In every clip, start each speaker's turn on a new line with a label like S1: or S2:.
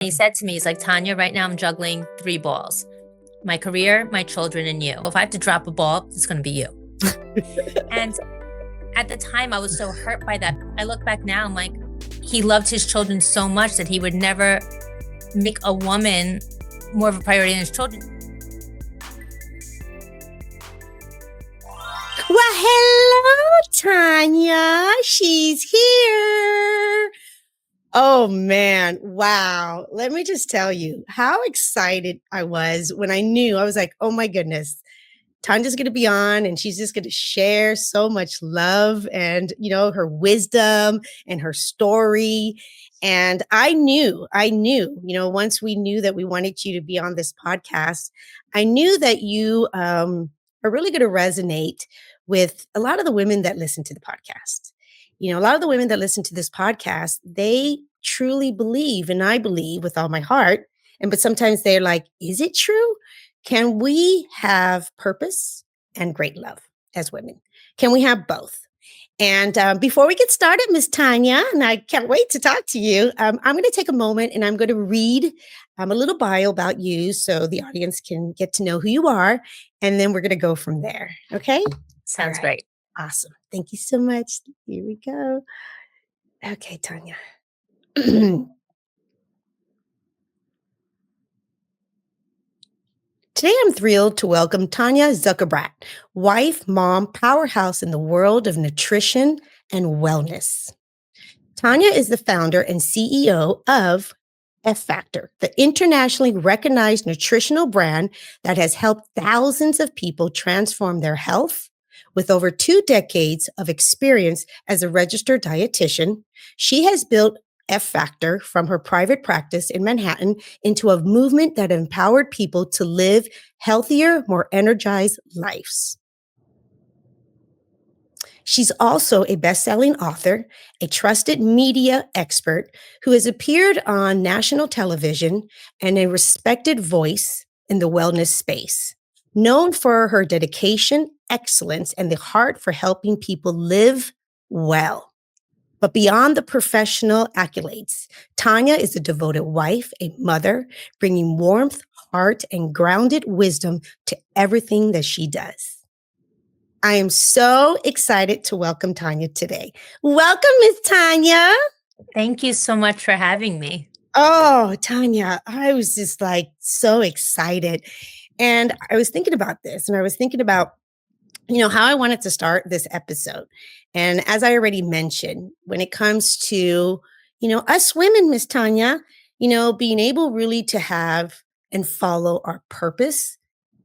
S1: He said to me, he's like, Tanya, right now I'm juggling 3 balls: my career, my children, and you. If I have to drop a ball, it's going to be you. And at the time, I was so hurt by that. I look back now, I'm like, he loved his children so much that he would never make a woman more of a priority than his children.
S2: Well, hello, Tanya. She's here. Oh, man. Wow. Let me just tell you how excited I was when I knew. I was like, oh, my goodness. Tanya's going to be on and she's just going to share so much love and, her wisdom and her story. And I knew, once we knew that we wanted you to be on this podcast, I knew that you are really going to resonate with a lot of the women that listen to the podcast. A lot of the women that listen to this podcast, they truly believe, and I believe with all my heart. But sometimes they're like, is it true? Can we have purpose and great love as women? Can we have both? And before we get started, Miss Tanya, and I can't wait to talk to you, I'm going to take a moment and I'm going to read a little bio about you so the audience can get to know who you are. And then we're going to go from there. Okay?
S1: Sounds
S2: All right.
S1: great.
S2: Awesome. Thank you so much. Here we go. Okay, Tanya. Today, I'm thrilled to welcome Tanya Zuckerbrot, wife, mom, powerhouse in the world of nutrition and wellness. Tanya is the founder and CEO of F Factor, the internationally recognized nutritional brand that has helped thousands of people transform their health. With over 2 decades of experience as a registered dietitian, she has built F Factor from her private practice in Manhattan into a movement that empowered people to live healthier, more energized lives. She's also a best-selling author, a trusted media expert who has appeared on national television and a respected voice in the wellness space. Known for her dedication, excellence, and the heart for helping people live well. But beyond the professional accolades, Tanya is a devoted wife, a mother, bringing warmth, heart, and grounded wisdom to everything that she does. I am so excited to welcome Tanya today. Welcome, Miss Tanya.
S1: Thank you so much for having me.
S2: Oh, Tanya, I was just like so excited. And I was thinking about this and I was thinking about, how I wanted to start this episode. And as I already mentioned, when it comes to, us women, Miss Tanya, being able really to have and follow our purpose,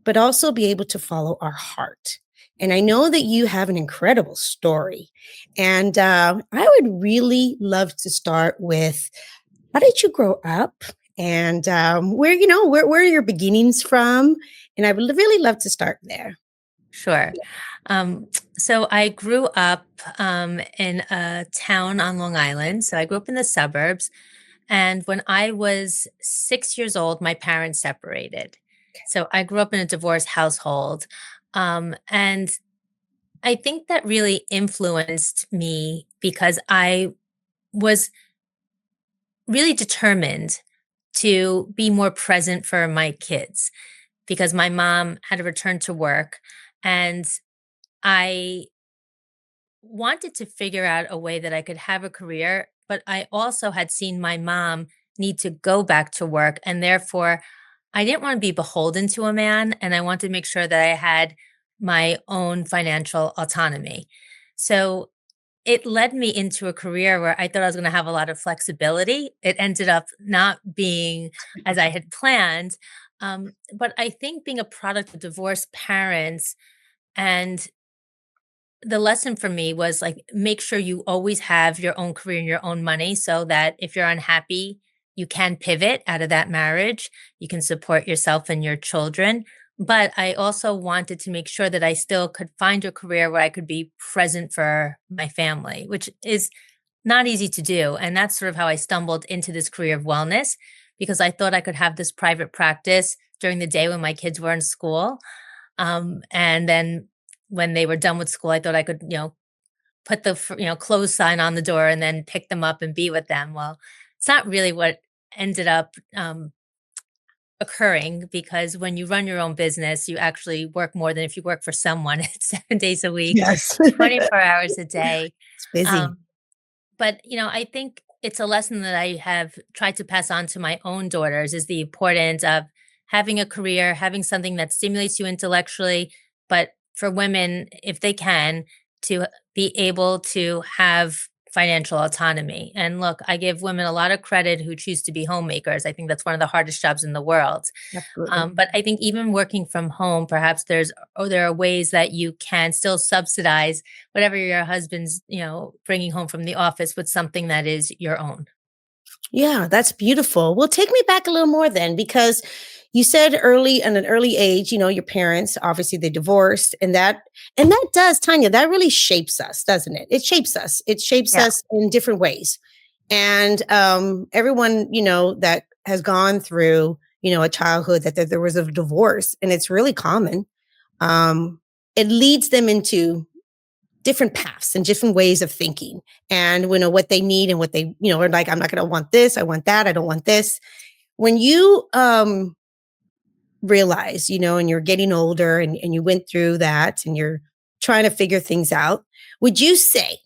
S2: but also be able to follow our heart. And I know that you have an incredible story. And I would really love to start with, how did you grow up? And where are your beginnings from? And I would really love to start there.
S1: Sure. So I grew up in a town on Long Island. So I grew up in the suburbs. And when I was 6 years old, my parents separated. So I grew up in a divorced household. And I think that really influenced me because I was really determined to be more present for my kids because my mom had to return to work. And I wanted to figure out a way that I could have a career, but I also had seen my mom need to go back to work. And therefore, I didn't want to be beholden to a man. And I wanted to make sure that I had my own financial autonomy. So it led me into a career where I thought I was going to have a lot of flexibility. It ended up not being as I had planned. But I think being a product of divorced parents, and the lesson for me was like, make sure you always have your own career and your own money so that if you're unhappy, you can pivot out of that marriage. You can support yourself and your children. But I also wanted to make sure that I still could find a career where I could be present for my family, which is not easy to do. And that's sort of how I stumbled into this career of wellness because I thought I could have this private practice during the day when my kids were in school. And then when they were done with school, I thought I could, put the, close sign on the door and then pick them up and be with them. Well, it's not really what ended up occurring because when you run your own business, you actually work more than if you work for someone. It's 7 days a week,
S2: Yes.
S1: 24 hours a day.
S2: It's busy.
S1: Um, but I think it's a lesson that I have tried to pass on to my own daughters is the importance of having a career, having something that stimulates you intellectually, but for women, if they can, to be able to have financial autonomy. And look, I give women a lot of credit who choose to be homemakers. I think that's one of the hardest jobs in the world.
S2: Absolutely.
S1: But I think even working from home, perhaps there are ways that you can still subsidize whatever your husband's, bringing home from the office with something that is your own.
S2: Yeah, that's beautiful. Well, take me back a little more then, because you said early in an early age, your parents obviously they divorced, and that does, Tanya, that really shapes us, doesn't it? It shapes us. It shapes
S1: Yeah.
S2: us in different ways. And everyone, that has gone through, a childhood that there was a divorce, and it's really common. Um, it leads them into different paths and different ways of thinking, and what they need and what they are like, I'm not going to want this, I want that, I don't want this. When you realize, and you're getting older, and you went through that, and you're trying to figure things out, would you say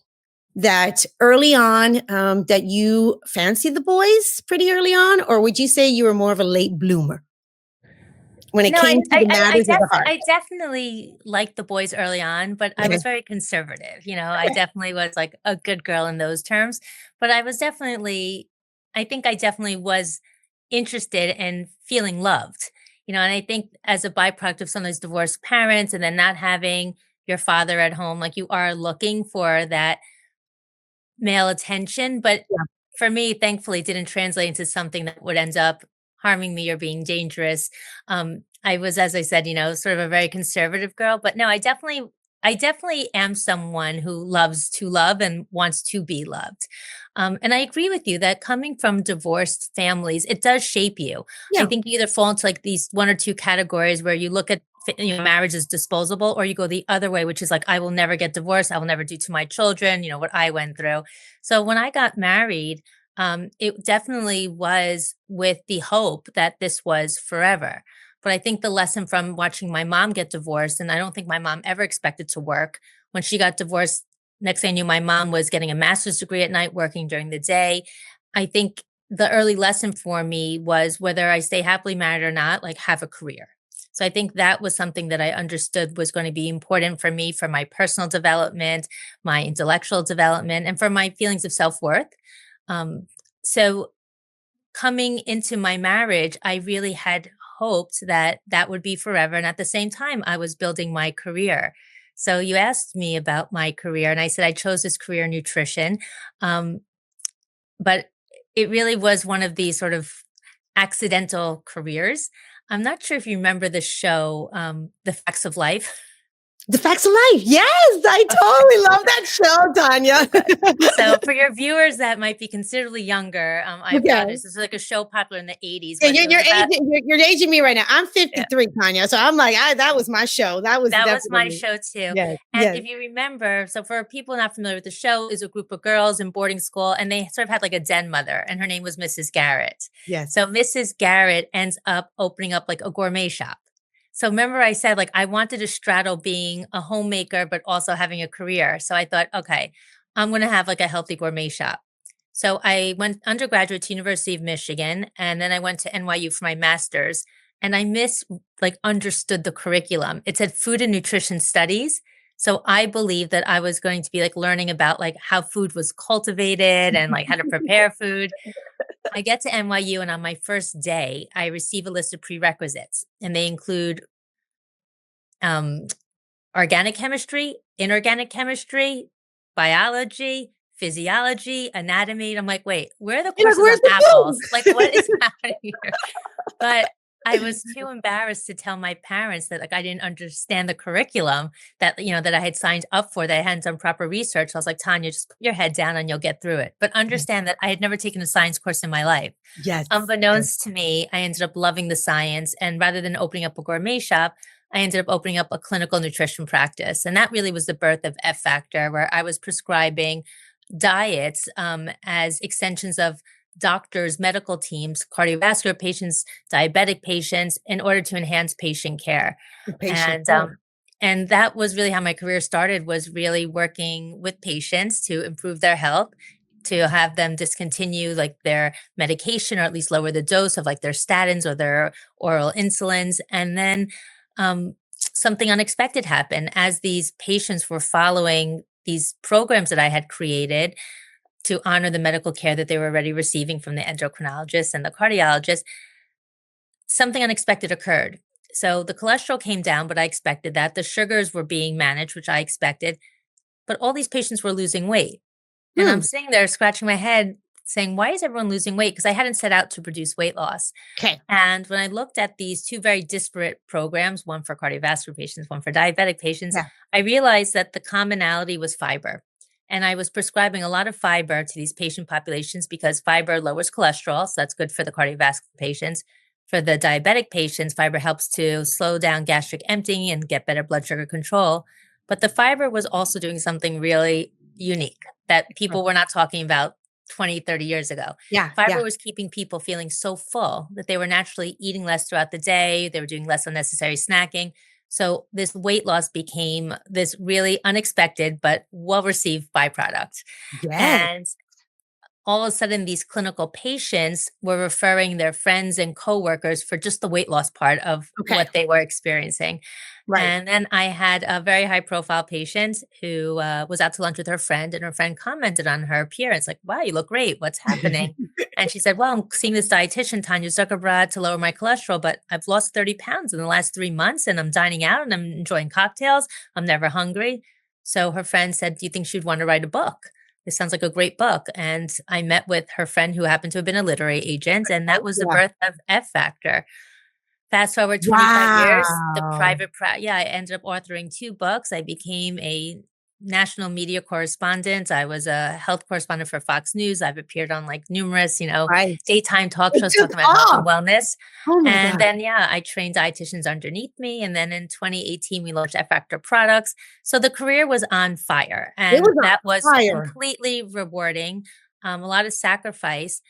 S2: that early on, that you fancied the boys pretty early on, or would you say you were more of a late bloomer when it
S1: No, I
S2: came to
S1: I
S2: the
S1: I I
S2: matters of the
S1: definitely
S2: heart?
S1: I definitely liked the boys early on, but I
S2: Yeah.
S1: was very conservative, I definitely was, like, a good girl in those terms, but I think I definitely was interested in feeling loved, and I think as a byproduct of some of those divorced parents and then not having your father at home, like, you are looking for that male attention, but
S2: Yeah.
S1: for me, thankfully, it didn't translate into something that would end up harming me or being dangerous. I was, as I said, sort of a very conservative girl, but no, I definitely am someone who loves to love and wants to be loved. And I agree with you that coming from divorced families, it does shape you. I
S2: Yeah.
S1: think you either fall into like these one or two categories where you look at marriage as disposable, or you go the other way, which is like, I will never get divorced. I will never do to my children, what I went through. So when I got married, it definitely was with the hope that this was forever. But I think the lesson from watching my mom get divorced, and I don't think my mom ever expected to work. When she got divorced, next thing I knew, my mom was getting a master's degree at night, working during the day. I think the early lesson for me was whether I stay happily married or not, like have a career. So I think that was something that I understood was going to be important for me for my personal development, my intellectual development, and for my feelings of self worth. Um, so coming into my marriage, I really had hoped that that would be forever. And at the same time, I was building my career. So you asked me about my career, and I said I chose this career in nutrition. Um, but it really was one of these sort of accidental careers. I'm not sure if you remember the show, The Facts of Life.
S2: The Facts of Life. Yes, I totally love that show,
S1: Okay.
S2: Tanya.
S1: So for your viewers that might be considerably younger, I
S2: Okay.
S1: apologize. This is like a show popular in the 80s,
S2: Yeah,
S1: but it was about
S2: you're aging me right now. I'm
S1: yeah,
S2: 53, Tanya. So I'm like, that was my show. That was
S1: that was my
S2: definitely,
S1: show too.
S2: yes,
S1: And
S2: yes,
S1: if you remember, so for people not familiar with the show, is a group of girls in boarding school, and they sort of had like a den mother, and her name was Mrs. Garrett.
S2: yes.
S1: So Mrs. Garrett ends up opening up like a gourmet shop. So remember I said like I wanted to straddle being a homemaker but also having a career. So I thought, okay, I'm going to have like a healthy gourmet shop. So I went undergraduate to University of Michigan, and then I went to NYU for my master's, and I like understood the curriculum. It said food and nutrition studies. So I believed that I was going to be like learning about like how food was cultivated and like how to prepare food. I get to NYU, and on my first day, I receive a list of prerequisites, and they include um, organic chemistry, inorganic chemistry, biology, physiology, anatomy. And I'm like, wait, where are the
S2: You're like,
S1: courses
S2: where's
S1: on
S2: the food?
S1: apples? Like, what is happening here? But I was too embarrassed to tell my parents that like I didn't understand the curriculum that that I had signed up for, that I hadn't done proper research. So I was like, Tanya, just put your head down and you'll get through it. But understand that I had never taken a science course in my life.
S2: Yes, yes,
S1: Unbeknownst to me, I ended up loving the science. And rather than opening up a gourmet shop, I ended up opening up a clinical nutrition practice. And that really was the birth of F Factor, where I was prescribing diets as extensions of doctors, medical teams, cardiovascular patients, diabetic patients, in order to enhance patient care.
S2: The patient
S1: And
S2: care.
S1: and that was really how my career started, was really working with patients to improve their health, to have them discontinue like their medication, or at least lower the dose of like their statins or their oral insulins. And then something unexpected happened as these patients were following these programs that I had created to honor the medical care that they were already receiving from the endocrinologist and the cardiologist. Something unexpected occurred. So the cholesterol came down, but I expected that. The sugars were being managed, which I expected, but all these patients were losing weight. And I'm
S2: Hmm.
S1: sitting there scratching my head saying, why is everyone losing weight? Because I hadn't set out to produce weight loss.
S2: Okay.
S1: And when I looked at these two very disparate programs, one for cardiovascular patients, one for diabetic patients,
S2: Yeah.
S1: I realized that the commonality was fiber. And I was prescribing a lot of fiber to these patient populations because fiber lowers cholesterol. So that's good for the cardiovascular patients. For the diabetic patients, fiber helps to slow down gastric emptying and get better blood sugar control. But the fiber was also doing something really unique that people were not talking about 20, 30 years ago.
S2: Yeah.
S1: Fiber
S2: Yeah.
S1: was keeping people feeling so full that they were naturally eating less throughout the day. They were doing less unnecessary snacking. So this weight loss became this really unexpected but well received byproduct.
S2: Yes.
S1: And all of a sudden, these clinical patients were referring their friends and coworkers for just the weight loss part of
S2: Okay.
S1: what they were experiencing.
S2: Right.
S1: And then I had a very high profile patient who was out to lunch with her friend, and her friend commented on her appearance, like, wow, you look great. What's happening? And she said, well, I'm seeing this dietitian, Tanya Zuckerbrot, to lower my cholesterol, but I've lost 30 pounds in the last 3 months, and I'm dining out and I'm enjoying cocktails. I'm never hungry. So her friend said, do you think she'd want to write a book? This sounds like a great book. And I met with her friend who happened to have been a literary agent, and that was the
S2: Yeah.
S1: birth of F Factor. Fast forward 25 years, the
S2: Wow.
S1: yeah, I ended up authoring 2 books. I became a national media correspondent. I was a health correspondent for Fox News. I've appeared on like numerous,
S2: Right.
S1: daytime talk
S2: It
S1: shows
S2: took
S1: talking about health and
S2: off.
S1: wellness.
S2: Oh my
S1: And
S2: God.
S1: then, yeah, I trained dietitians underneath me. And then in 2018, we launched F Factor products. So the career was on fire.
S2: It
S1: And
S2: was
S1: that was
S2: on fire.
S1: completely rewarding, a lot of sacrifice.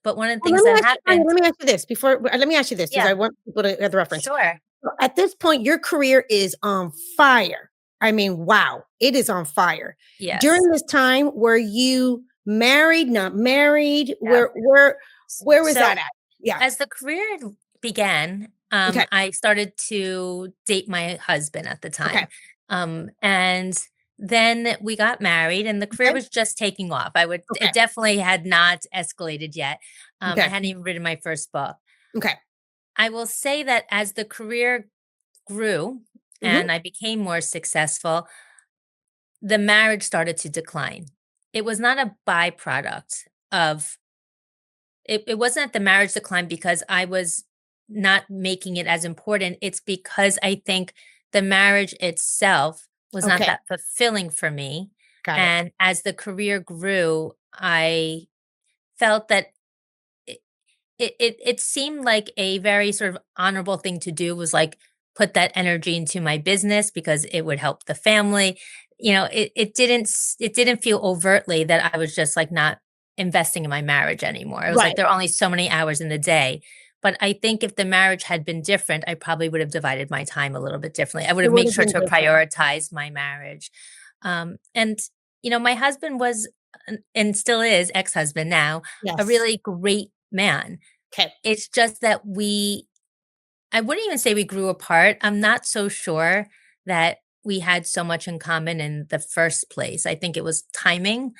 S1: But one of the
S2: Well,
S1: things that happened,
S2: let me ask you this before let me ask you this because
S1: yeah,
S2: I want people to have the reference.
S1: sure.
S2: So at this point, your career is on fire. I mean, wow, it is on fire. During
S1: Yes.
S2: this time, were you married, not married?
S1: Yeah.
S2: Where was that
S1: So
S2: at? Yeah.
S1: as the career began,
S2: Okay.
S1: I started to date my husband at the
S2: Okay.
S1: time. And then we got married and the career
S2: Okay.
S1: was just taking off.
S2: Okay.
S1: It definitely had not escalated yet. I
S2: Okay.
S1: hadn't even written my first book.
S2: Okay.
S1: I will say that as the career grew
S2: Mhm.
S1: and I became more successful, the marriage started to decline. It was not a byproduct of it wasn't that the marriage declined because I was not making it as important. It's because I think the marriage itself was not
S2: Okay.
S1: that fulfilling for me.
S2: Got it.
S1: And as the career grew, I felt that it seemed like a very sort of honorable thing to do was like put that energy into my business because it would help the family. It didn't feel overtly that I was just like not investing in my marriage anymore. It was like
S2: Right.
S1: there are only so many hours in the day. But I think if the marriage had been different, I probably would have divided my time a little bit differently. I would
S2: It
S1: have
S2: would
S1: made
S2: have
S1: sure
S2: been
S1: to
S2: different.
S1: prioritize my marriage. And my husband was and still is ex-husband now, a
S2: Yes.
S1: really great man.
S2: Okay.
S1: It's just that I wouldn't even say we grew apart. I'm not so sure that we had so much in common in the first place. I think it was timing,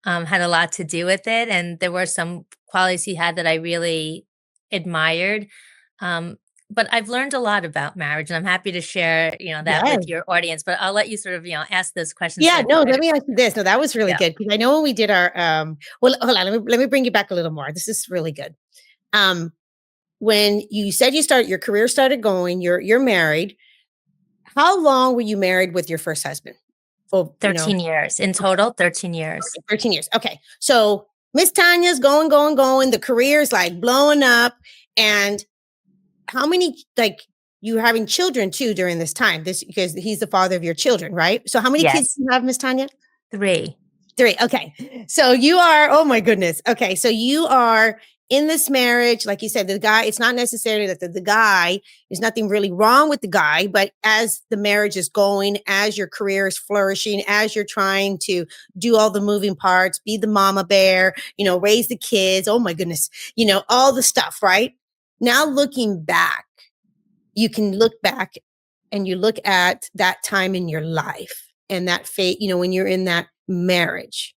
S1: had a lot to do with it. And there were some qualities he had that I really admired. Um, but I've learned a lot about marriage and I'm happy to share, that with
S2: Yes.
S1: your audience. But I'll let you sort of, ask those questions
S2: Yeah,
S1: to
S2: no,
S1: try
S2: let
S1: to,
S2: me ask you this. No, that was really
S1: yeah,
S2: good because I know when we did our well, hold on, let me bring you back a little more. This is really good. Um, when you said your career started going, you're married. How long were you married with your first husband? Oh,
S1: 13 years in
S2: okay,
S1: total, 13 years.
S2: okay, 13 years. Okay. So Miss Tanya's going, going, going. The career's like blowing up. And how many like you were having children too during this time? This because he's the father of your children, right? So how many kids
S1: Yes,
S2: do you have, Miss Tanya?
S1: 3.
S2: 3. Okay. So you are, oh my goodness. Okay. So you are in this marriage. Like you said, the guy, it's not necessarily that the guy, there's nothing really wrong with the guy, but as the marriage is going, as your career is flourishing, as you're trying to do all the moving parts, be the mama bear, raise the kids. Oh my goodness. All the stuff, right? Now looking back, you can look back and you look at that time in your life and that fate, when you're in that marriage.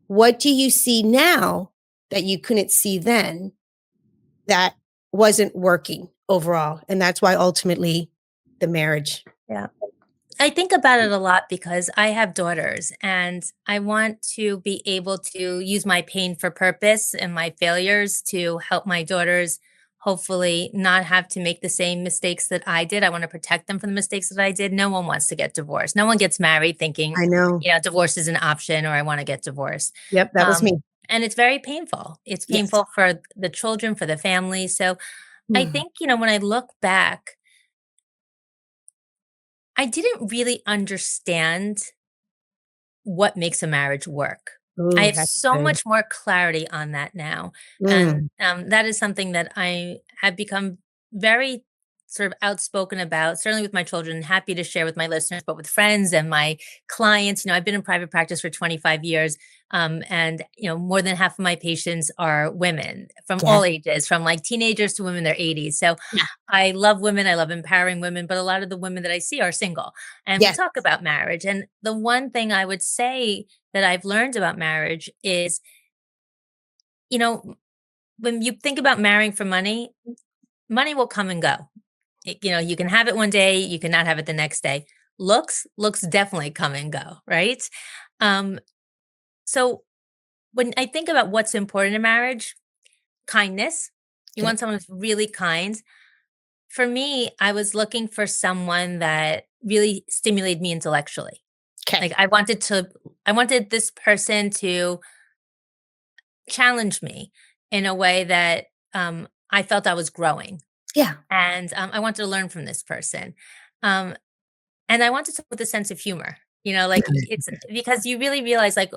S2: What do you see now that you couldn't see then that wasn't working overall? And that's why ultimately the marriage.
S1: Yeah. I think about it a lot because I have daughters and I want to be able to use my pain for purpose and my failures to help my daughters hopefully not have to make the same mistakes that I did. I want to protect them from the mistakes that I did. No one wants to get divorced. No one gets married thinking,
S2: I know.
S1: divorce is an option or I want to get divorced.
S2: Yep, that was
S1: Um,
S2: me.
S1: and it's very painful. It's
S2: Yes.
S1: painful for the children, for the family. So I
S2: Mm.
S1: think, when I look back, I didn't really understand what makes a marriage work. I
S2: Ooh,
S1: have
S2: that's
S1: so
S2: good.
S1: much more clarity on that now. And
S2: Mm.
S1: that is something that I have become very sort of outspoken about, certainly with my children, happy to share with my listeners, but with friends and my clients. I've been in private practice for 25 years. And, more than half of my patients are women from
S2: Yes.
S1: all ages, from like teenagers to women in their 80s. So
S2: Yeah.
S1: I love women. I love empowering women, but a lot of the women that I see are single. And we
S2: Yes.
S1: talk about marriage. And the one thing I would say that I've learned about marriage is, you know, when you think about marrying for money, money will come and go. You can have it one day, you cannot have it the next day. Looks definitely come and go, right? Um, so when I think about what's important in marriage, kindness. You
S2: Okay.
S1: want someone who's really kind. For me, I was looking for someone that really stimulated me intellectually.
S2: Okay.
S1: Like I wanted this person to challenge me in a way that I felt I was growing,
S2: Yeah.
S1: and I wanted to learn from this person, um, and I wanted to with a sense of humor. Like it's because you really realize, like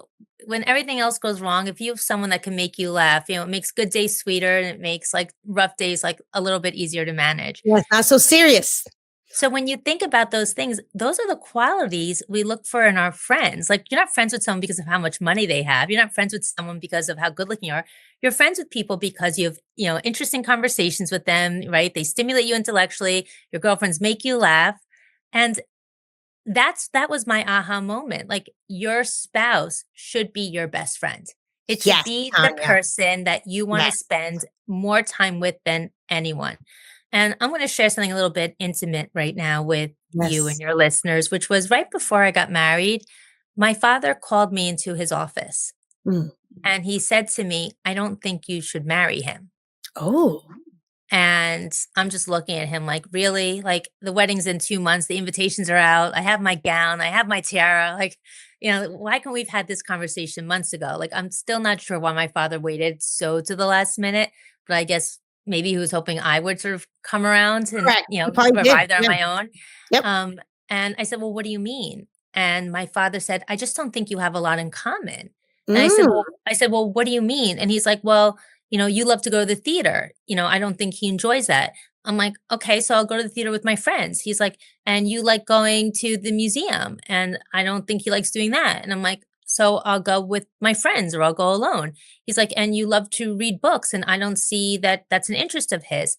S1: when everything else goes wrong, if you have someone that can make you laugh, it makes good days sweeter, and it makes like rough days like a little bit easier to manage.
S2: Yes. Not so serious.
S1: So when you think about those things, those are the qualities we look for in our friends. Like you're not friends with someone because of how much money they have. You're not friends with someone because of how good looking you are. You're friends with people because you have, interesting conversations with them, right? They stimulate you intellectually. Your girlfriends make you laugh. And that was my aha moment. Like your spouse should be your best friend. It should
S2: Yes,
S1: be the
S2: Tanya.
S1: person that you want to
S2: Yes.
S1: spend more time with than anyone. And I'm going to share something a little bit intimate right now with you and
S2: Yes.
S1: your listeners, which was right before I got married. My father called me into his office
S2: Mm.
S1: and he said to me, "I don't think you should marry him."
S2: Oh,
S1: And I'm just looking at him like, "Really? Like the wedding's in 2 months, the invitations are out. I have my gown, I have my tiara. Like, why can't we've had this conversation months ago?" Like, I'm still not sure why my father waited so to the last minute, but I guess maybe he was hoping I would sort of come around and,
S2: correct. You probably did.
S1: arrive there on
S2: Yeah.
S1: my own.
S2: Yep.
S1: And I said, "Well, what do you mean?" And my father said, "I just don't think you have a lot in common." And
S2: Mm.
S1: I said, "Well, what do you mean?" And he's like, "Well, you love to go to the theater. I don't think he enjoys that." I'm like, "Okay, so I'll go to the theater with my friends." He's like, "And you like going to the museum." And I don't think he likes doing that. And I'm like, "So I'll go with my friends or I'll go alone." He's like, "And you love to read books." And I don't see that that's an interest of his.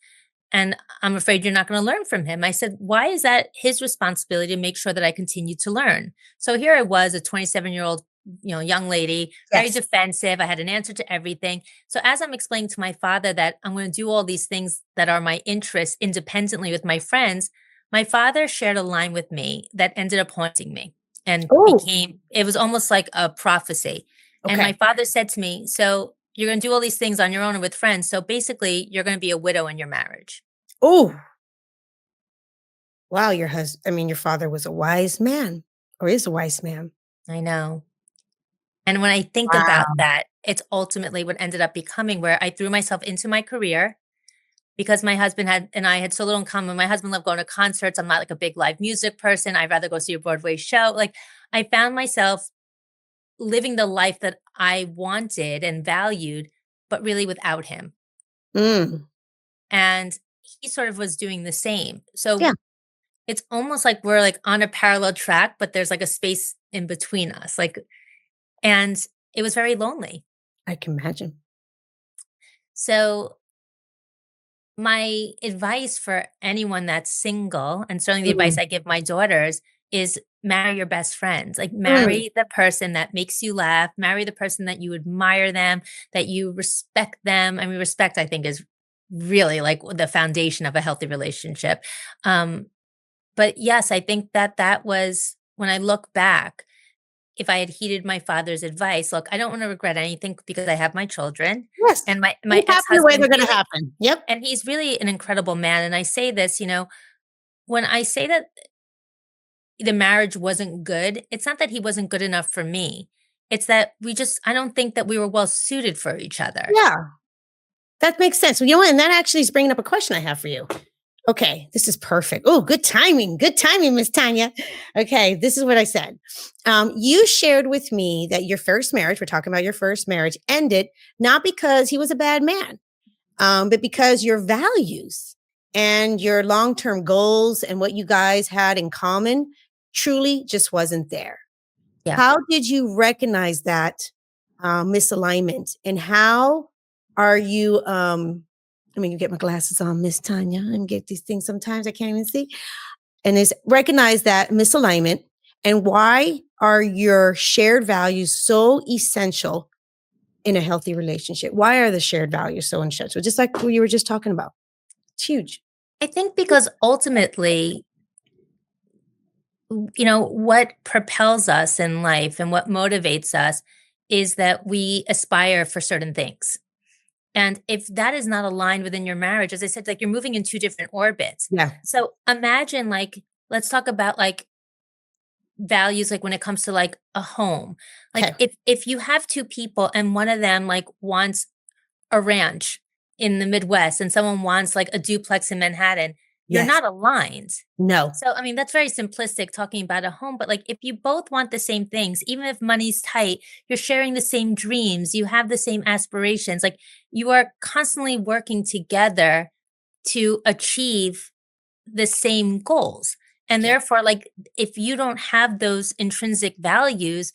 S1: And I'm afraid you're not going to learn from him. I said, "Why is that his responsibility to make sure that I continue to learn?" So here I was, a 27-year-old, young lady, very
S2: Yes.
S1: defensive. I had an answer to everything. So as I'm explaining to my father that I'm going to do all these things that are my interests independently with my friends, my father shared a line with me that ended up haunting me and
S2: Oh,
S1: it was almost like a prophecy. And my
S2: okay.
S1: father said to me, "So you're going to do all these things on your own and with friends. So basically, you're going to be a widow in your marriage."
S2: Oh, wow. Your father was a wise man or is a wise man.
S1: I know. And when I think about
S2: Wow.
S1: that, it's ultimately what ended up becoming where I threw myself into my career because my husband and I had so little in common. My husband loved going to concerts. I'm not like a big live music person. I'd rather go see a Broadway show. Like I found myself living the life that I wanted and valued, but really without him.
S2: Mm.
S1: And he sort of was doing the same.
S2: Yeah,
S1: So it's almost like we're like on a parallel track, but there's like a space in between us. Like, and it was very lonely.
S2: I can imagine.
S1: So my advice for anyone that's single, and certainly the advice
S2: Mm.
S1: I give my daughters, is marry your best friends. Like,
S2: Mm.
S1: marry the person that makes you laugh, marry the person that you admire them, that you respect them. I mean, respect, I think, is really like the foundation of a healthy relationship. Um, but yes, I think that that was when I look back, if I had heeded my father's advice, look, I don't want to regret anything because I have my children
S2: Yes.
S1: and my
S2: Things happen the way
S1: ex-husband
S2: they're gonna
S1: really,
S2: happen. Yep.
S1: and he's really an incredible man. And I say this, when I say that the marriage wasn't good, it's not that he wasn't good enough for me. It's that I don't think that we were well suited for each other.
S2: Yeah, that makes sense. Well, you know what? And that actually is bringing up a question I have for you. Okay, this is perfect. Oh, good timing. Good timing, Miss Tanya. Okay, this is what I said. You shared with me that your first marriage, we're talking about your first marriage, ended not because he was a bad man, but because your values and your long term goals and what you guys had in common truly just wasn't there.
S1: Yeah.
S2: How did you recognize that misalignment, and how are you? I mean, you get my glasses on, Miss Tanya, and get these things sometimes I can't even see. And is recognize that misalignment, and why are your shared values so essential in a healthy relationship? Why are the shared values so essential? Just like what you were just talking about. It's huge.
S1: I think because ultimately, what propels us in life and what motivates us is that we aspire for certain things. And if that is not aligned within your marriage, as I said, like, you're moving in two different orbits.
S2: Yeah.
S1: So imagine, like, let's talk about like values, like when it comes to like a home. Like,
S2: Okay.
S1: if you have two people and one of them like wants a ranch in the Midwest and someone wants like a duplex in Manhattan, you're
S2: Yes.
S1: not aligned.
S2: No.
S1: So, I mean, that's very simplistic talking about a home, but like if you both want the same things, even if money's tight, you're sharing the same dreams, you have the same aspirations, like you are constantly working together to achieve the same goals. And
S2: Yeah.
S1: therefore, like, if you don't have those intrinsic values,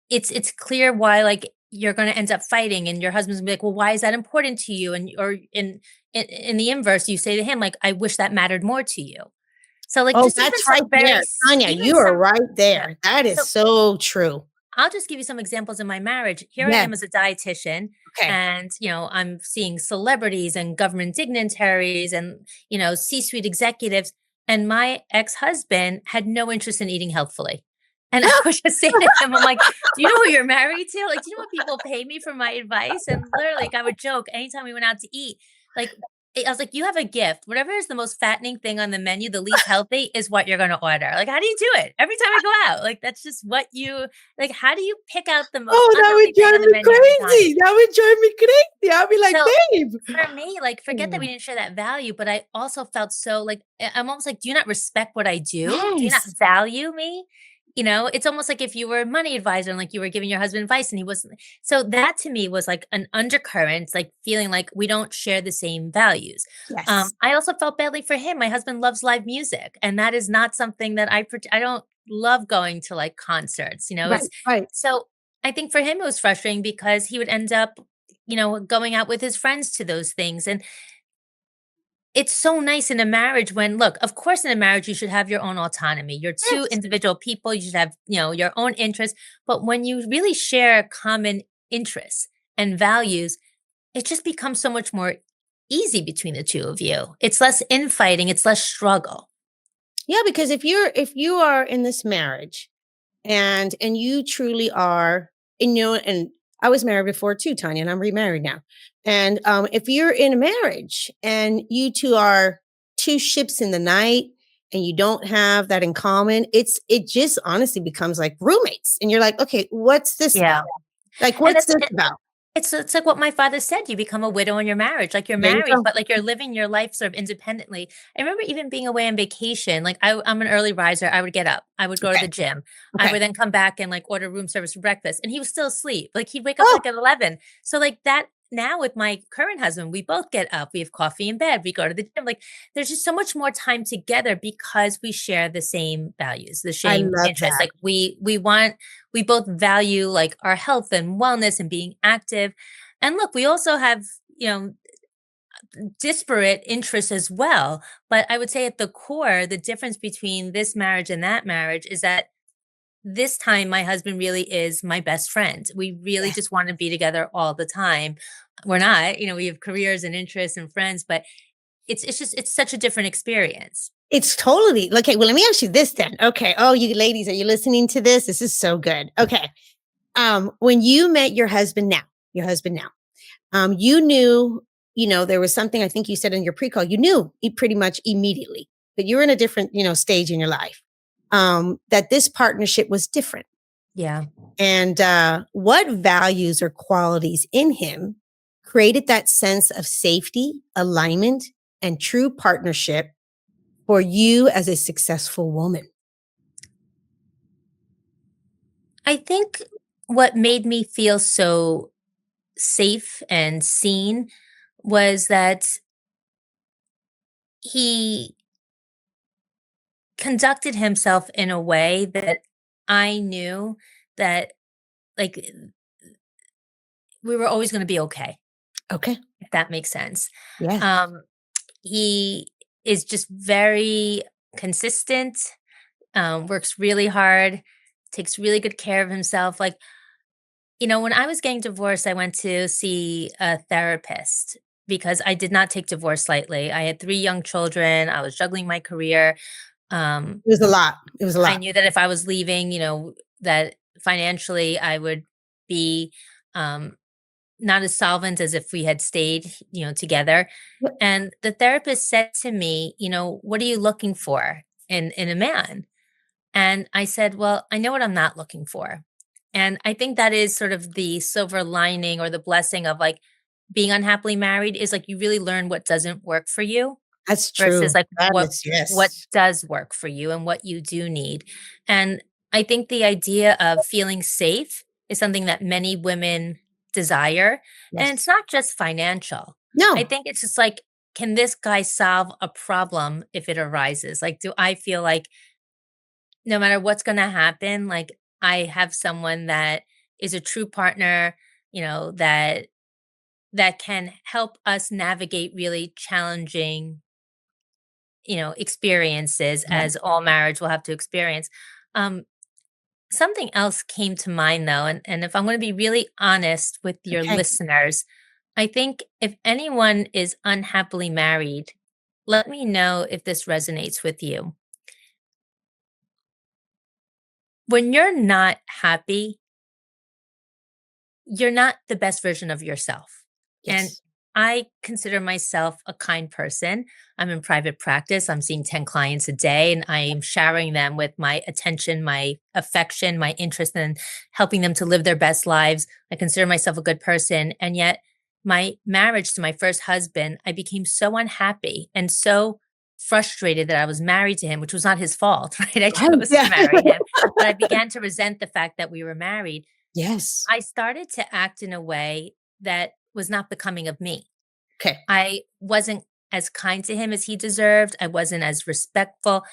S1: it's clear why, like, you're gonna end up fighting, and your husband's gonna be like, "Well, why is that important to you?" And or in the inverse, you say to him, like, "I wish that mattered more to you." So, like,
S2: Oh,
S1: just even
S2: that's right
S1: some very
S2: there.
S1: s
S2: Tanya,
S1: even
S2: you are
S1: some
S2: right
S1: yeah.
S2: there. That is
S1: So,
S2: so true.
S1: I'll just give you some examples in my marriage. Here I
S2: Yes.
S1: am as a dietitian,
S2: Okay.
S1: and, I'm seeing celebrities and government dignitaries and, C-suite executives, and my ex-husband had no interest in eating healthfully. And I was just saying to him, I'm like, "Do you know who you're married to? Like, do you know what people pay me for my advice?" And literally, like, I would joke anytime we went out to eat, like, I was like, "You have a gift. Whatever is the most fattening thing on the menu, the least healthy, is what you're gonna order." Like, how do you do it? Every time I go out, like, that's just what you like, how do you pick out the most
S2: Oh, that would
S1: unhealthy thing on
S2: drive
S1: the
S2: me
S1: menu every time?
S2: crazy. That would drive me crazy. I'll be like,
S1: So,
S2: babe.
S1: for me, like, forget that we
S2: Mm.
S1: didn't share that value, but I also felt so like I'm almost like, do you not respect what I do? Do you not
S2: Yes.
S1: value me? It's almost like if you were a money advisor and like you were giving your husband advice and he wasn't. So that to me was like an undercurrent, like feeling like we don't share the same values.
S2: Yes.
S1: I also felt badly for him. My husband loves live music, and that is not something that I don't love going to like concerts.
S2: Right.
S1: It's
S2: Right.
S1: so I think for him it was frustrating because he would end up going out with his friends to those things. And it's so nice in a marriage when, look, of course, in a marriage, you should have your own autonomy. You're two
S2: Yes.
S1: individual people. You should have, your own interests. But when you really share common interests and values, it just becomes so much more easy between the two of you. It's less infighting, it's less struggle.
S2: Yeah, because if you are in this marriage, and you truly are, and I was married before too, Tanya, and I'm remarried now. And if you're in a marriage and you two are two ships in the night, and you don't have that in common, it just honestly becomes like roommates. And you're like, okay, what's this
S1: Yeah.
S2: about? Like,
S1: And
S2: what's this about?
S1: It's like what my father said, you become a widow in your marriage, like, you're
S2: There you
S1: married,
S2: go.
S1: but, like, you're living your life sort of independently. I remember even being away on vacation, like, I'm an early riser, I would get up, I would go to
S2: Okay.
S1: the gym, I
S2: Okay.
S1: would then come back and, like, order room service for breakfast, and he was still asleep, like, he'd wake up,
S2: Oh,
S1: like, at 11. So, like, that now with my current husband, we both get up, we have coffee in bed, we go to the gym, like, there's just so much more time together because we share the same values, the
S2: I
S1: same
S2: love
S1: interests,
S2: that.
S1: like, we both value, like, our health and wellness and being active, and look, we also have, you know, disparate interests as well. But I would say at the core, the difference between this marriage and that marriage is that this time my husband really is my best friend. We really
S2: Yes.
S1: just want to be together all the time. We're not, we have careers and interests and friends, but it's such a different experience.
S2: It's totally okay, well, let me ask you this then. Okay. Oh, you ladies, are you listening to this? This is so good. Okay. When you met your husband now, you knew, there was something I think you said in your pre-call, you knew pretty much immediately, but you're in a different, stage in your life. That this partnership was different.
S1: Yeah.
S2: And what values or qualities in him created that sense of safety, alignment, and true partnership for you as a successful woman?
S1: I think what made me feel so safe and seen was that he conducted himself in a way that I knew that, like, we were always gonna be okay,
S2: Okay.
S1: if that makes sense.
S2: Yes.
S1: Um, he is just very consistent, works really hard, takes really good care of himself. Like, when I was getting divorced, I went to see a therapist because I did not take divorce lightly. I had 3 young children, I was juggling my career. Um,
S2: It was a lot. It was a
S1: I
S2: lot.
S1: knew that if I was leaving, that financially I would be um, not as solvent as if we had stayed, together.
S2: Yep.
S1: And the therapist said to me, what are you looking for in a man? And I said, well, I know what I'm not looking for. And I think that is sort of the silver lining or the blessing of like being unhappily married is like you really learn what doesn't work for you
S2: That's
S1: versus
S2: true.
S1: like
S2: That is
S1: what
S2: yes.
S1: does work for you and what you do need. And I think the idea of feeling safe is something that many women desire, and it's
S2: Yes.
S1: not just financial. I
S2: No,
S1: think it's just like, can this guy solve a problem if it arises? Like, do I feel like no matter what's going to happen, like I have someone that is a true partner, that can help us navigate really challenging experiences
S2: yeah,
S1: as all marriage will have to experience. Um, Something else came to mind though, and if I'm going to be really honest with your
S2: okay.
S1: listeners, I think if anyone is unhappily married, let me know if this resonates with you. When you're not happy, you're not the best version of yourself. And
S2: Yes.
S1: I consider myself a kind person. I'm in private practice. I'm seeing 10 clients a day, and I am showering them with my attention, my affection, my interest in helping them to live their best lives. I consider myself a good person. And yet, my marriage to my first husband, I became so unhappy and so frustrated that I was married to him, which was not his fault, right? I
S2: Right,
S1: chose to
S2: yeah.
S1: marry him, but I began to resent the fact that we were married.
S2: Yes.
S1: I started to act in a way that was not becoming of me.
S2: Okay.
S1: I wasn't as kind to him as he deserved. I wasn't as respectful.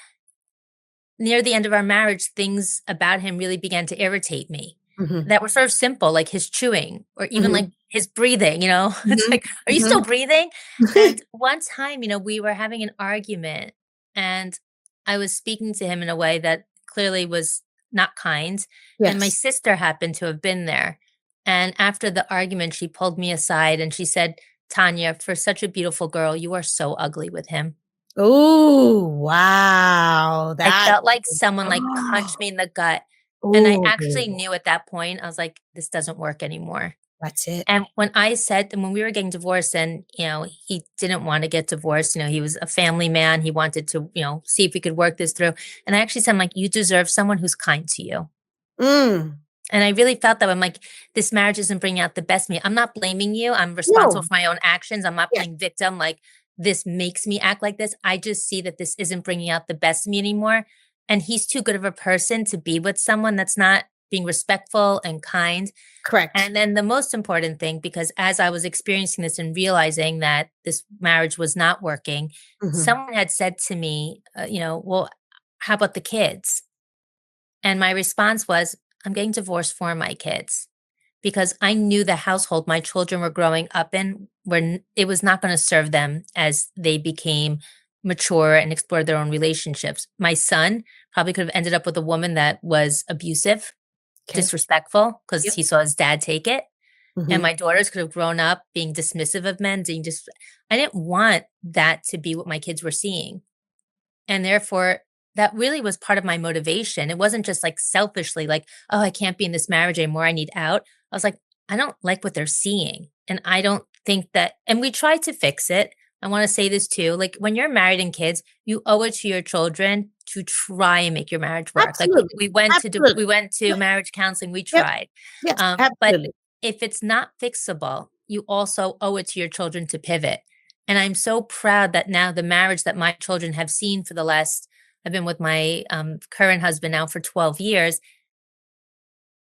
S1: Near the end of our marriage, things about him really began to irritate me
S2: Mhm.
S1: that were sort of simple, like his chewing or even
S2: Mhm.
S1: like his breathing. It's
S2: Mhm.
S1: like, are you still
S2: Mhm.
S1: breathing? And one time, we were having an argument and I was speaking to him in a way that clearly was not kind. And my
S2: Yes.
S1: sister happened to have been there. And after the argument, she pulled me aside and she said, Tanya, for such a beautiful girl, you are so ugly with him.
S2: Ooh, wow.
S1: I
S2: That
S1: felt like someone, like, punched me in the gut, and I actually
S2: ooh,
S1: knew at that point, I was like, "This doesn't work anymore."
S2: that's it.
S1: And when we were getting divorced and, he didn't wanna get divorced, he was a family man, he wanted to, see if we could work this through, and I actually said, I'm like, "You deserve someone who's kind to you."
S2: Mm.
S1: And I really felt that I'm like, this marriage isn't bringing out the best in me. I'm not blaming you. I'm responsible
S2: No.
S1: for my own actions. I'm not
S2: Yes.
S1: playing victim. Like this makes me act like this. I just see that this isn't bringing out the best in me anymore. And he's too good of a person to be with someone that's not being respectful and kind.
S2: Correct.
S1: And then the most important thing, because as I was experiencing this and realizing that this marriage was not working,
S2: Mhm.
S1: someone had said to me, well, how about the kids? And my response was, I'm getting divorced for my kids because I knew the household my children were growing up in where it was not going to serve them as they became mature and explored their own relationships. My son probably could have ended up with a woman that was abusive,
S2: Okay.
S1: disrespectful because
S2: Yep.
S1: he saw his dad take it. And
S2: Mhm.
S1: my daughters could have grown up being dismissive of men, being just I didn't want that to be what my kids were seeing. And therefore, that really was part of my motivation. It wasn't just like selfishly, like, oh, I can't be in this marriage anymore. I need out. I was like, I don't like what they're seeing. And I don't think that, and we tried to fix it. I want to say this too. Like when you're married and kids, you owe it to your children to try and make your marriage work. Like we,
S2: Absolutely.
S1: we went to do,
S2: Absolutely.
S1: we went to
S2: Yep.
S1: marriage counseling. We
S2: Yep.
S1: tried.
S2: Yes.
S1: But
S2: Absolutely.
S1: if it's not fixable, you also owe it to your children to pivot. And I'm so proud that now the marriage that my children have seen for the last, I've been with my current husband now for 12 years,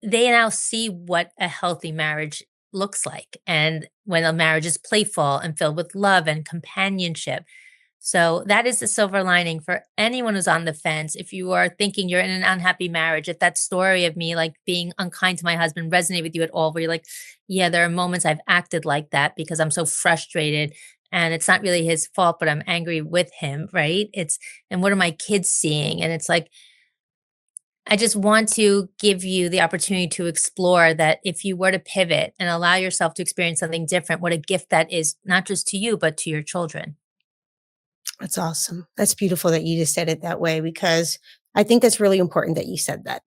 S1: they now see what a healthy marriage looks like. And when a marriage is playful and filled with love and companionship. So that is the silver lining for anyone who's on the fence. If you are thinking you're in an unhappy marriage, if that story of me like being unkind to my husband resonate with you at all, where you're like, yeah, there are moments I've acted like that because I'm so frustrated and it's not really his fault, but I'm angry with him, right? And what are my kids seeing? And it's like, I just want to give you the opportunity to explore that if you were to pivot and allow yourself to experience something different, what a gift that is, not just to you, but to your children.
S2: That's awesome. That's beautiful that you just said it that way because I think that's really important that you said that.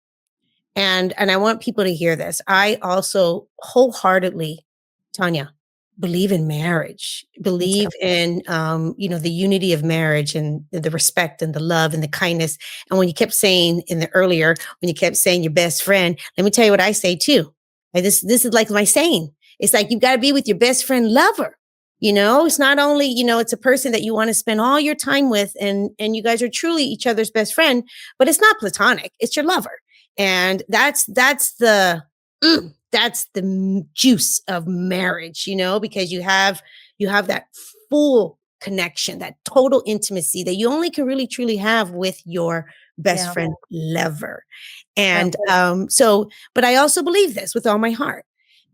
S2: And I want people to hear this. I also wholeheartedly, Tanya, believe in marriage,
S1: Me too.
S2: believe in the unity of marriage and the respect and the love and the kindness. And when you kept saying in the earlier, when you kept saying your best friend, let me tell you what I say too. Like this is like my saying. It's like you've got to be with your best friend lover. It's not only, it's a person that you want to spend all your time with and you guys are truly each other's best friend, but it's not platonic. It's your lover. And that's the juice of marriage, because you have that full connection, that total intimacy that you only can really truly have with your best
S1: Yeah.
S2: friend lover.
S1: Yeah.
S2: And but I also believe this with all my heart.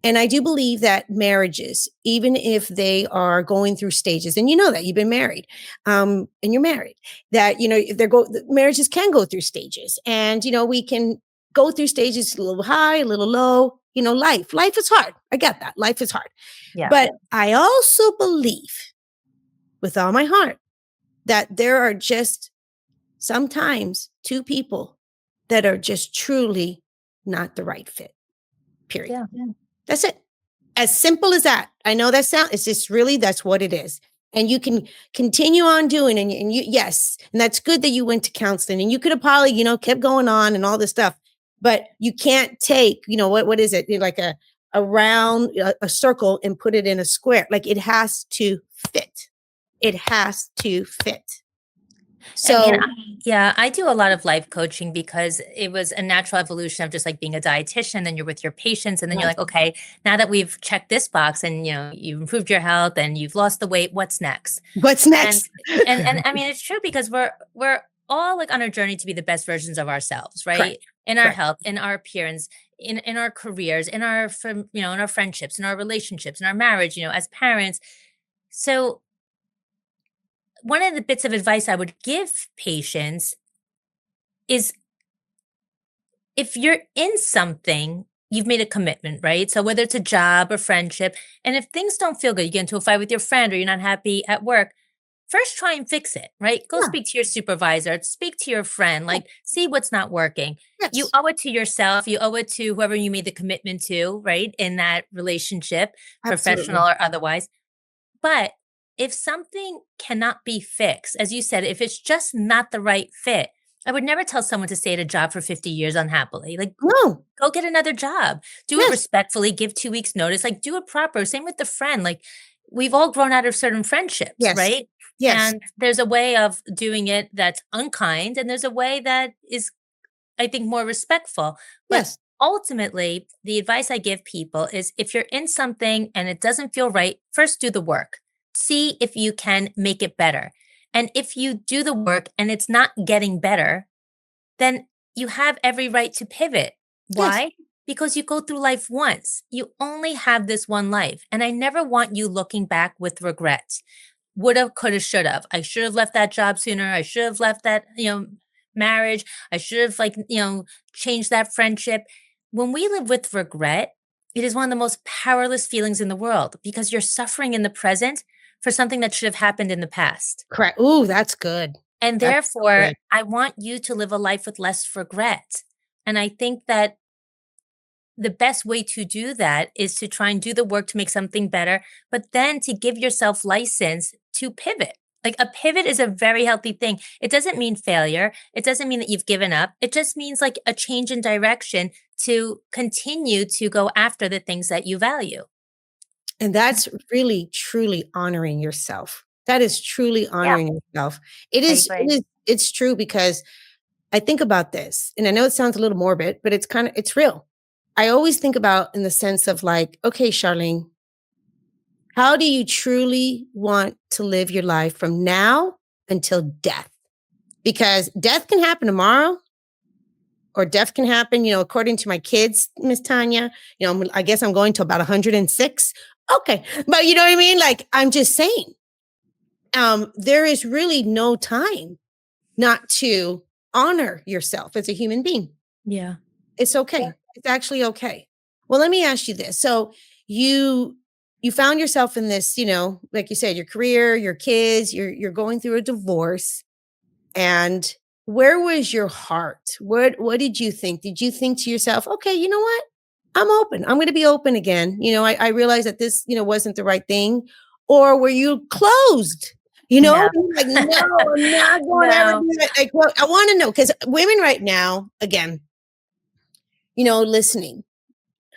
S2: And I do believe that marriages, even if they are going through stages, and you know that you've been married, and you're married, that if marriages can go through stages, and we can go through stages a little high, a little low. Life is hard. I get that. Life is hard,
S1: Yeah.
S2: but I also believe with all my heart that there are just sometimes two people that are just truly not the right fit. Period.
S1: Yeah.
S2: That's it. As simple as that. I know it's just really, that's what it is. And you can continue on doing, and you, yes. And that's good that you went to counseling and you could have probably, kept going on and all this stuff, but you can't take, what is it? Like a round, a circle and put it in a square. Like it has to fit. It has to fit.
S1: And
S2: So
S1: yeah, I do a lot of life coaching because it was a natural evolution of just like being a dietitian. Then you're with your patients, and then you're
S2: right.
S1: like, okay, now that we've checked this box, and you've improved your health, and you've lost the weight, what's next?
S2: What's
S1: And
S2: next?
S1: and I mean, it's true because we're all like on a journey to be the best versions of ourselves,
S2: Correct.
S1: right? In our
S2: Correct.
S1: health, in our appearance, in our careers, in our friendships, in our relationships, in our marriage, as parents. So one of the bits of advice I would give patients is if you're in something, you've made a commitment, right? So whether it's a job or friendship, and if things don't feel good, you get into a fight with your friend or you're not happy at work, first try and fix it, right? Go
S2: Yeah.
S1: speak to your supervisor, speak to your friend,
S2: Yeah.
S1: like see what's not working. You
S2: Yes.
S1: owe it to yourself, you owe it to whoever you made the commitment to, right? In that relationship, professional
S2: Absolutely.
S1: or otherwise. But if something cannot be fixed, as you said, if it's just not the right fit, I would never tell someone to stay at a job for 50 years unhappily. Like,
S2: No.
S1: go get another job. Do it
S2: Yes.
S1: respectfully, give 2 weeks notice, like, do it proper. Same with the friend, like, we've all grown out of certain friendships,
S2: Yes.
S1: right?
S2: Yes.
S1: And there's a way of doing it that's unkind, and there's a way that is, I think, more respectful. But
S2: Yes.
S1: ultimately, the advice I give people is if you're in something and it doesn't feel right, first do the work. See if you can make it better. And if you do the work and it's not getting better, then you have every right to pivot.
S2: Yes.
S1: Why? Because you go through life once. You only have this one life. And I never want you looking back with regret. Woulda, coulda, shoulda. I should have left that job sooner. I should have left that, marriage. I should have changed that friendship. When we live with regret, it is one of the most powerless feelings in the world because you're suffering in the present for something that should have happened in the past.
S2: Correct. Ooh, that's good.
S1: And
S2: That's so
S1: therefore,
S2: good.
S1: I want you to live a life with less regret. And I think that the best way to do that is to try and do the work to make something better, but then to give yourself license to pivot. Like a pivot is a very healthy thing. It doesn't mean failure. It doesn't mean that you've given up. It just means like a change in direction to continue to go after the things that you value.
S2: And that's really truly honoring yourself. That is truly
S1: Yeah,
S2: honoring yourself.
S1: I agree.
S2: It's true because I think about this, and I know it sounds a little morbid, but it's real. I always think about in the sense of like, okay, Charlene, how do you truly want to live your life from now until death? Because death can happen tomorrow or death can happen, according to my kids, Miss Tanya, I guess I'm going to about 106. Okay. But you know what I mean? Like, I'm just saying, there is really no time not to honor yourself as a human being.
S1: Yeah.
S2: It's okay. It's actually okay. Well, let me ask you this. So you you found yourself in this, like you said, your career, your kids, you're going through a divorce. And where was your heart? What did you think? Did you think to yourself, okay, you know what? I'm open. I'm going to be open again. I realized that this, wasn't the right thing. Or were you closed?
S1: No.
S2: Like, no, I'm not going to ever
S1: No.
S2: do that. Like, well, I want to know because women right now, again, listening.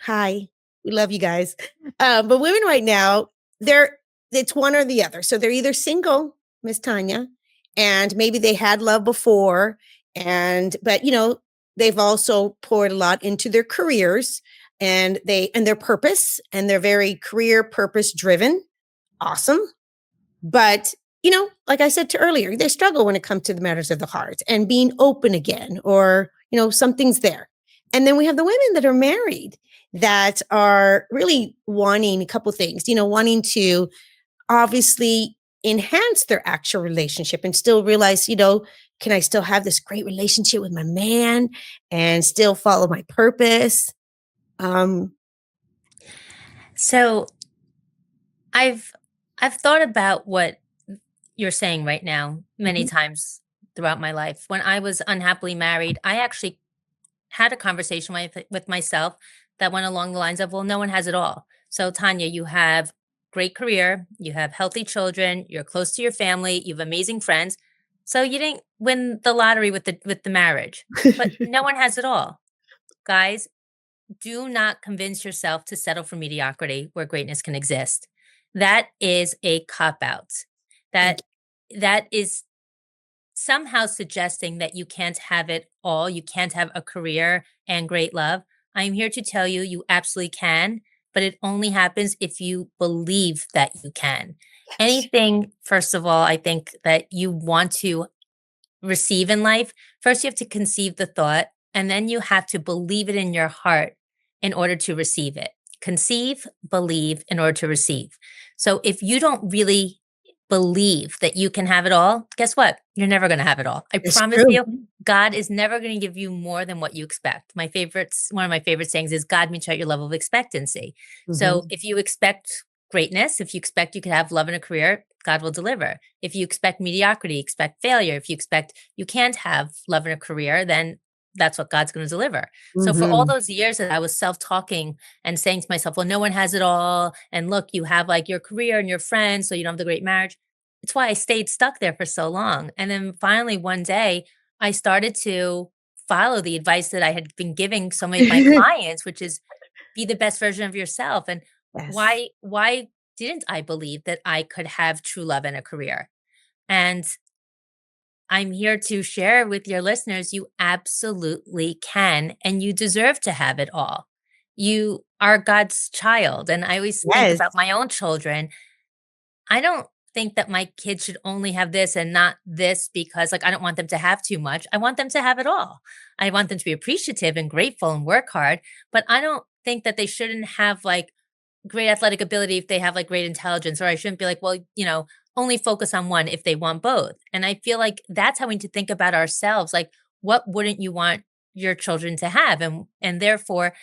S2: Hi, we love you guys. But women right now, it's one or the other. So they're either single, Miss Tanya, and maybe they had love before, but they've also poured a lot into their careers and their purpose, and they're very career purpose driven. Awesome. But like I said to earlier, they struggle when it comes to the matters of the heart and being open again, or something's there. And then we have the women that are married that are really wanting a couple things, wanting to obviously enhance their actual relationship and still realize, can I still have this great relationship with my man and still follow my purpose? Um,
S1: So I've I've thought about what you're saying right now many
S2: mhm,
S1: times throughout my life. When I was unhappily married, I actually had a conversation with myself that went along the lines of, well, no one has it all. So Tanya, you have great career, you have healthy children, you're close to your family, you have amazing friends. So you didn't win the lottery with the marriage. But no one has it all. Guys, do not convince yourself to settle for mediocrity where greatness can exist. That is a cop out.
S2: thank
S1: That that is somehow suggesting that you can't have it all. You can't have a career and great love. I am here to tell you, you absolutely can, but it only happens if you believe that you can.
S2: yes.
S1: Anything, first of all, I think that you want to receive in life, first you have to conceive the thought, and then you have to believe it in your heart in order to receive it. Conceive, believe in order to receive. So if you don't really believe that you can have it all, guess what? You're never going to have it all. I
S2: It's
S1: promise
S2: true.
S1: you, God is never going to give you more than what you expect. One of my favorite sayings is God meets you at your level of expectancy. So
S2: Mhm.
S1: if you expect greatness, if you expect you could have love in a career, God will deliver. If you expect mediocrity, expect failure. If you expect you can't have love in a career, then that's what God's going to deliver. So for all
S2: Mhm.
S1: those years that I was self-talking and saying to myself, well, no one has it all. And look, you have like your career and your friends, so you don't have the great marriage. It's why I stayed stuck there for so long. And then finally one day I started to follow the advice that I had been giving so many of my clients, which is be the best version of yourself. And
S2: Yes.
S1: why didn't I believe that I could have true love and a career? And I'm here to share with your listeners you absolutely can, and you deserve to have it all. You are God's child. And I always think
S2: Yes.
S1: about my own children. I don't think that my kids should only have this and not this because, like, I don't want them to have too much. I want them to have it all. I want them to be appreciative and grateful and work hard, but I don't think that they shouldn't have like great athletic ability if they have like great intelligence, or I shouldn't be like, well, only focus on one if they want both. And I feel like that's how we need to think about ourselves. Like, what wouldn't you want your children to have? And therefore,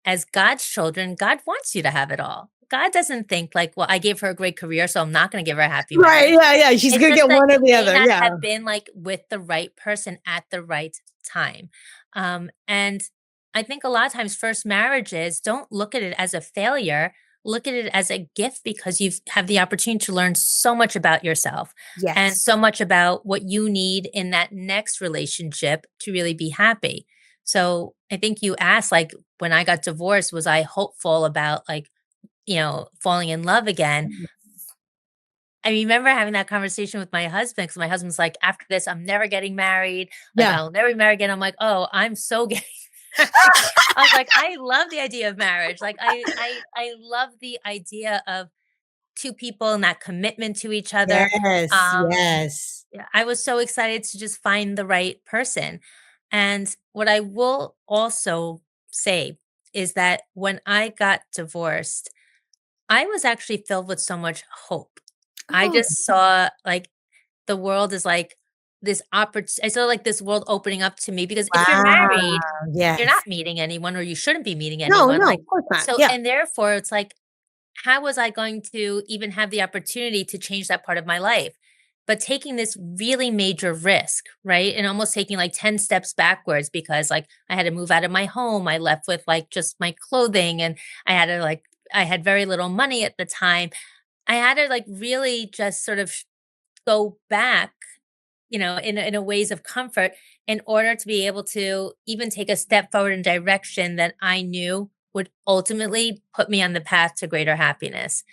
S1: as God's children, God wants you to have it all. God doesn't think like, well, I gave her a great career, so I'm not going to give her a happy
S2: Right.
S1: marriage.
S2: Yeah. Yeah. She's
S1: It's
S2: gonna
S1: just
S2: get
S1: that
S2: one or
S1: you
S2: the
S1: may
S2: other.
S1: not
S2: Yeah.
S1: have been like with the right person at the right time. And I think a lot of times first marriages don't look at it as a failure. Look at it as a gift because you've have the opportunity to learn so much about yourself and
S2: Yes.
S1: so much about what you need in that next relationship to really be happy. So I think you asked, like, when I got divorced, was I hopeful about like, falling in love again? I remember having that conversation with my husband because my husband's like, after this, I'm never getting married. Like,
S2: Yeah.
S1: I'll never be married again. I'm like, oh, I'm so getting married. I was like, I love the idea of marriage. Like, I love the idea of two people and that commitment to each other.
S2: Yes.
S1: Um,
S2: Yes.
S1: yeah, I was so excited to just find the right person. And what I will also say is that when I got divorced, I was actually filled with so much hope. I
S2: Oh,
S1: just saw like the world is like this I saw like this world opening up to me because if you're
S2: wow.
S1: married, you're
S2: Yes.
S1: not meeting anyone or you shouldn't be meeting
S2: No,
S1: anyone.
S2: no,
S1: Like,
S2: of course not.
S1: so,
S2: Yeah.
S1: and therefore it's like, how was I going to even have the opportunity to change that part of my life? But taking this really major risk, right? And almost taking like 10 steps backwards because like I had to move out of my home. I left with like just my clothing and I had to like, I had very little money at the time. I had to like really just sort of go back, in a ways of comfort in order to be able to even take a step forward in direction that I knew would ultimately put me on the path to greater happiness.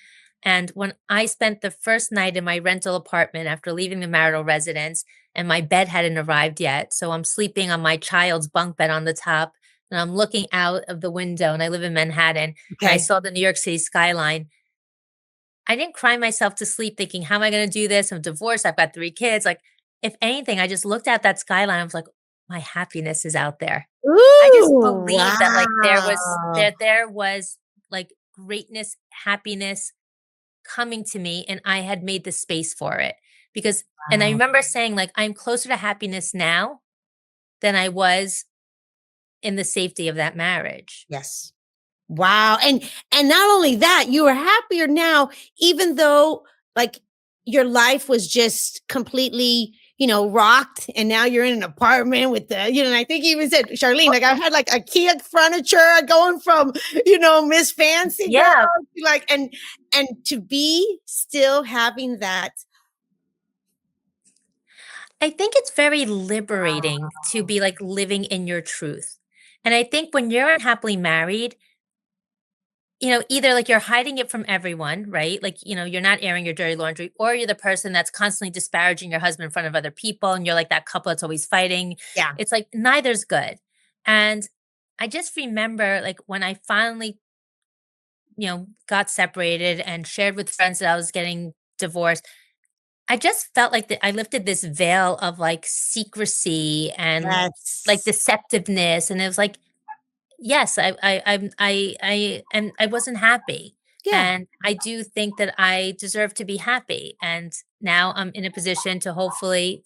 S1: And when I spent the first night in my rental apartment after leaving the marital residence, and my bed hadn't arrived yet, so I'm sleeping on my child's bunk bed on the top, and I'm looking out of the window, and I live in Manhattan, and I
S2: Okay.
S1: saw the New York City skyline. I didn't cry myself to sleep thinking, how am I going to do this? I'm divorced. I've got 3 kids. Like, if anything, I just looked at that skyline. I was like, my happiness is out there. I just
S2: Ooh,
S1: believed that like
S2: wow.
S1: there was like greatness, happiness coming to me and I had made the space for it. Because and I
S2: Wow.
S1: remember saying like I'm closer to happiness now than I was in the safety of that marriage.
S2: Yes. Wow, and not only that, you are happier now, even though, like, your life was just completely, rocked, and now you're in an apartment with and I think you even said, Charlene,
S1: Well,
S2: like, I had, like, IKEA furniture going from, Miss Fancy Girl
S1: yeah,
S2: to, like and to be still having that.
S1: I think it's very liberating to be like living in your truth. And I think when you're unhappily married, either like you're hiding it from everyone, right? Like, you're not airing your dirty laundry, or you're the person that's constantly disparaging your husband in front of other people. And you're like that couple that's always fighting.
S2: Yeah.
S1: It's like neither's good. And I just remember like when I finally, got separated and shared with friends that I was getting divorced, I just felt like that I lifted this veil of like secrecy and like
S2: Yes.
S1: deceptiveness. And it was like, yes, I wasn't happy,
S2: Yeah.
S1: and I do think that I deserve to be happy, and now I'm in a position to hopefully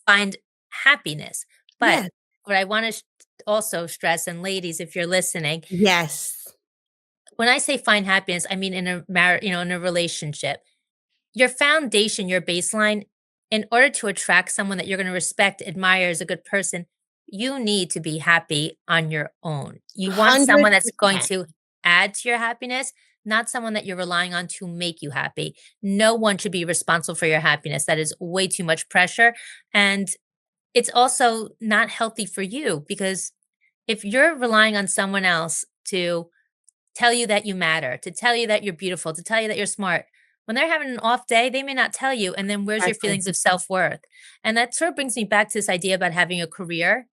S1: find happiness. But
S2: Yeah.
S1: what I wanna also stress, and ladies, if you're listening,
S2: Yes.
S1: when I say find happiness, I mean in a in a relationship. Your foundation, your baseline, in order to attract someone that you're gonna respect, admire as a good person, you need to be happy on your own. You want someone that's going
S2: 100%.
S1: to add to your happiness, not someone that you're relying on to make you happy. No one should be responsible for your happiness. That is way too much pressure. And it's also not healthy for you because if you're relying on someone else to tell you that you matter, to tell you that you're beautiful, to tell you that you're smart, when they're having an off day, they may not tell you. And then where's your
S2: Exactly.
S1: feelings of self worth? And that sort of brings me back to this idea about having a career.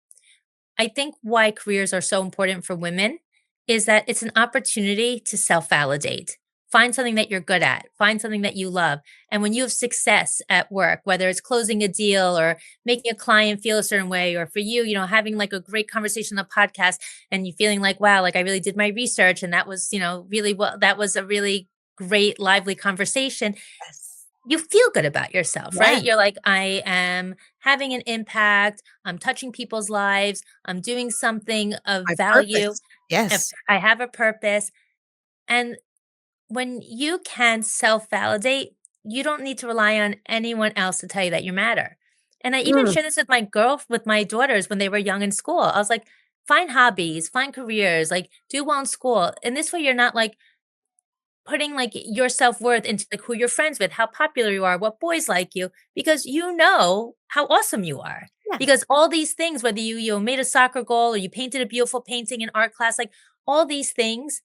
S1: I think why careers are so important for women is that it's an opportunity to self validate. Find something that you're good at, find something that you love. And when you have success at work, whether it's closing a deal or making a client feel a certain way, or for you, having like a great conversation on a podcast and you feeling like, wow, like I really did my research and that was, really well, that was a really great, lively conversation.
S2: Yes.
S1: You feel good about yourself, right?
S2: Yes.
S1: You're like, I am having an impact. I'm touching people's lives. I'm doing something of
S2: My
S1: value.
S2: purpose. Yes.
S1: I have a purpose. And when you can self validate, you don't need to rely on anyone else to tell you that you matter. And I even
S2: Mm,
S1: share this with my daughters when they were young in school. I was like, find hobbies, find careers, like do well in school. And this way you're not like putting like your self-worth into like who you're friends with, how popular you are, what boys like you, because you know how awesome you are.
S2: yeah.
S1: Because all these things, whether you made a soccer goal or you painted a beautiful painting in art class, like all these things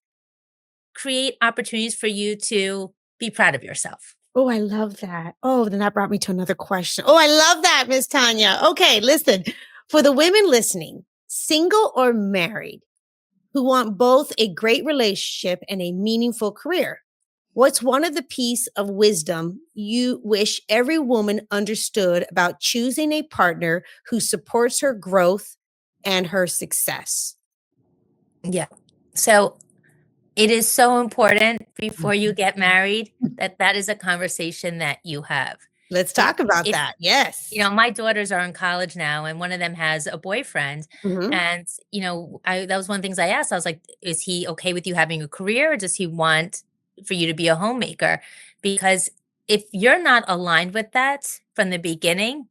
S1: create opportunities for you to be proud of yourself.
S2: Oh, I love that. Oh, then that brought me to another question. Oh, I love that, Miss Tanya. Okay, listen. For the women listening, single or married, who want both a great relationship and a meaningful career, what's one of the piece of wisdom you wish every woman understood about choosing a partner who supports her growth and her success?
S1: Yeah. So it is so important before you
S2: Mhm.
S1: get married that that is a conversation that you have.
S2: Let's
S1: If
S2: talk about
S1: if
S2: that. Yes.
S1: my daughters are in college now, and one of them has a boyfriend,
S2: Mhm.
S1: and, I that was one of the things I asked. I was like, "Is he okay with you having a career, or does he want for you to be a homemaker?" Because if you're not aligned with that from the beginning,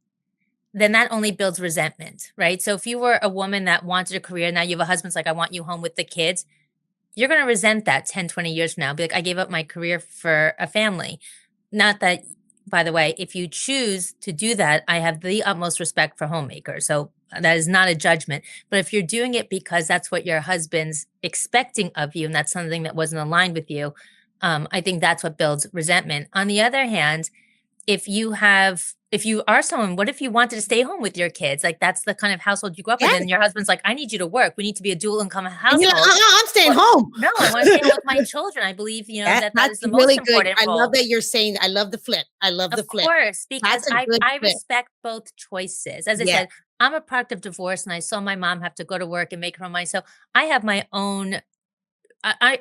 S1: then that only builds resentment, right? So if you were a woman that wanted a career, now you have a husband's like, "I want you home with the kids," you're gonna resent that 10, 20 years from now. Be like, "I gave up my career for a family." Not that, by the way, if you choose to do that, I have the utmost respect for homemakers. So that is not a judgment. But if you're doing it because that's what your husband's expecting of you and that's something that wasn't aligned with you, I think that's what builds resentment. On the other hand, if you are someone, what if you wanted to stay home with your kids? Like that's the kind of household you grew up in,
S2: Yes.
S1: and your husband's like, I need you to work. We need to be a dual income
S2: And you're like,
S1: household.
S2: I'm staying
S1: Well,
S2: home.
S1: no, I want to stay home with my children. I believe, that
S2: That's
S1: is the most
S2: really good.
S1: important
S2: I love
S1: role.
S2: that you're saying I love the flip. I love the
S1: Of
S2: flip.
S1: course, because
S2: That's a
S1: I
S2: good
S1: I
S2: flip.
S1: respect both choices. As I
S2: Yeah.
S1: said, I'm a product of divorce, and I saw my mom have to go to work and make her own money. So I have my own I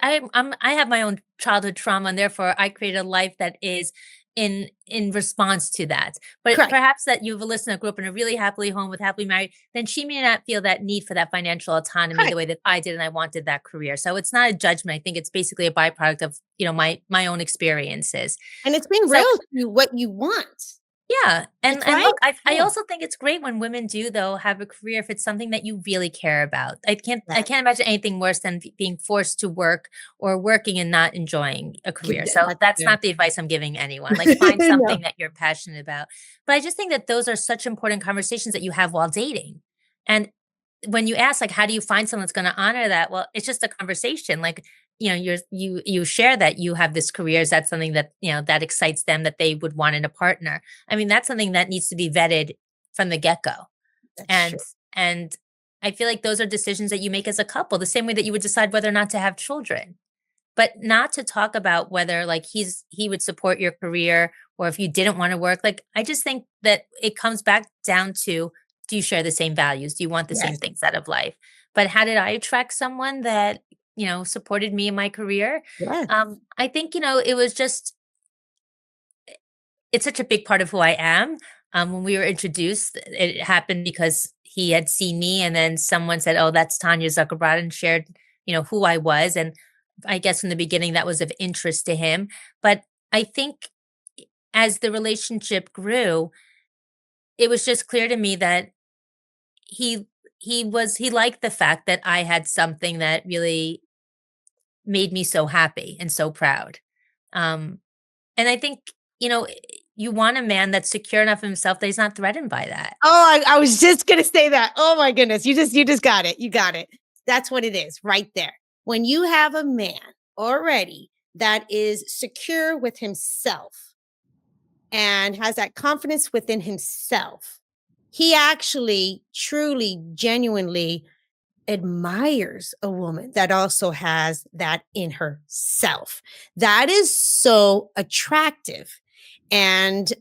S1: have my own childhood trauma, and therefore I create a life that is in response to that. But
S2: Correct.
S1: perhaps that you have a listener that grew up in a really happily home with happily married, then she may not feel that need for that financial autonomy the
S2: Correct.
S1: way that I did, and I wanted that career. So it's not a judgment. I think it's basically a byproduct of my own experiences.
S2: And it's being real
S1: So
S2: to you what you want.
S1: yeah, and
S2: It's
S1: and
S2: right.
S1: look, I
S2: Yeah.
S1: also think it's great when women do though have a career if it's something that you really care about. I
S2: Yes.
S1: can't imagine anything worse than being forced to work or working and not enjoying a career. So
S2: That's
S1: that's
S2: good.
S1: not the advice I'm giving anyone. Like find
S2: No.
S1: something that you're passionate about. But I just think that those are such important conversations that you have while dating. And when you ask like how do you find someone that's going to honor that? Well, it's just a conversation. Like, you share that you have this career. Is that something that, that excites them that they would want in a partner? I mean, that's something that needs to be vetted from the get-go.
S2: That's
S1: And
S2: true.
S1: and I feel like those are decisions that you make as a couple, the same way that you would decide whether or not to have children. But not to talk about whether like he would support your career or if you didn't want to work. Like I just think that it comes back down to, do you share the same values? Do you want the
S2: Yes.
S1: same things out of life? But how did I attract someone that, supported me in my career?
S2: Yes.
S1: I think, it was just it's such a big part of who I am. When we were introduced, it happened because he had seen me, and then someone said, "Oh, that's Tanya Zuckerbrot," and shared, who I was. And I guess from the beginning, that was of interest to him. But I think as the relationship grew, it was just clear to me that he he liked the fact that I had something that really made me so happy and so proud. Um, and I think, you know you want a man that's secure enough in himself that he's not threatened by that.
S2: Oh, I was just gonna say that. Oh my goodness. You just got it. You got it. That's what it is right there. When you have a man already that is secure with himself and has that confidence within himself, he actually truly, genuinely admires a woman that also has that in herself. That is so attractive. And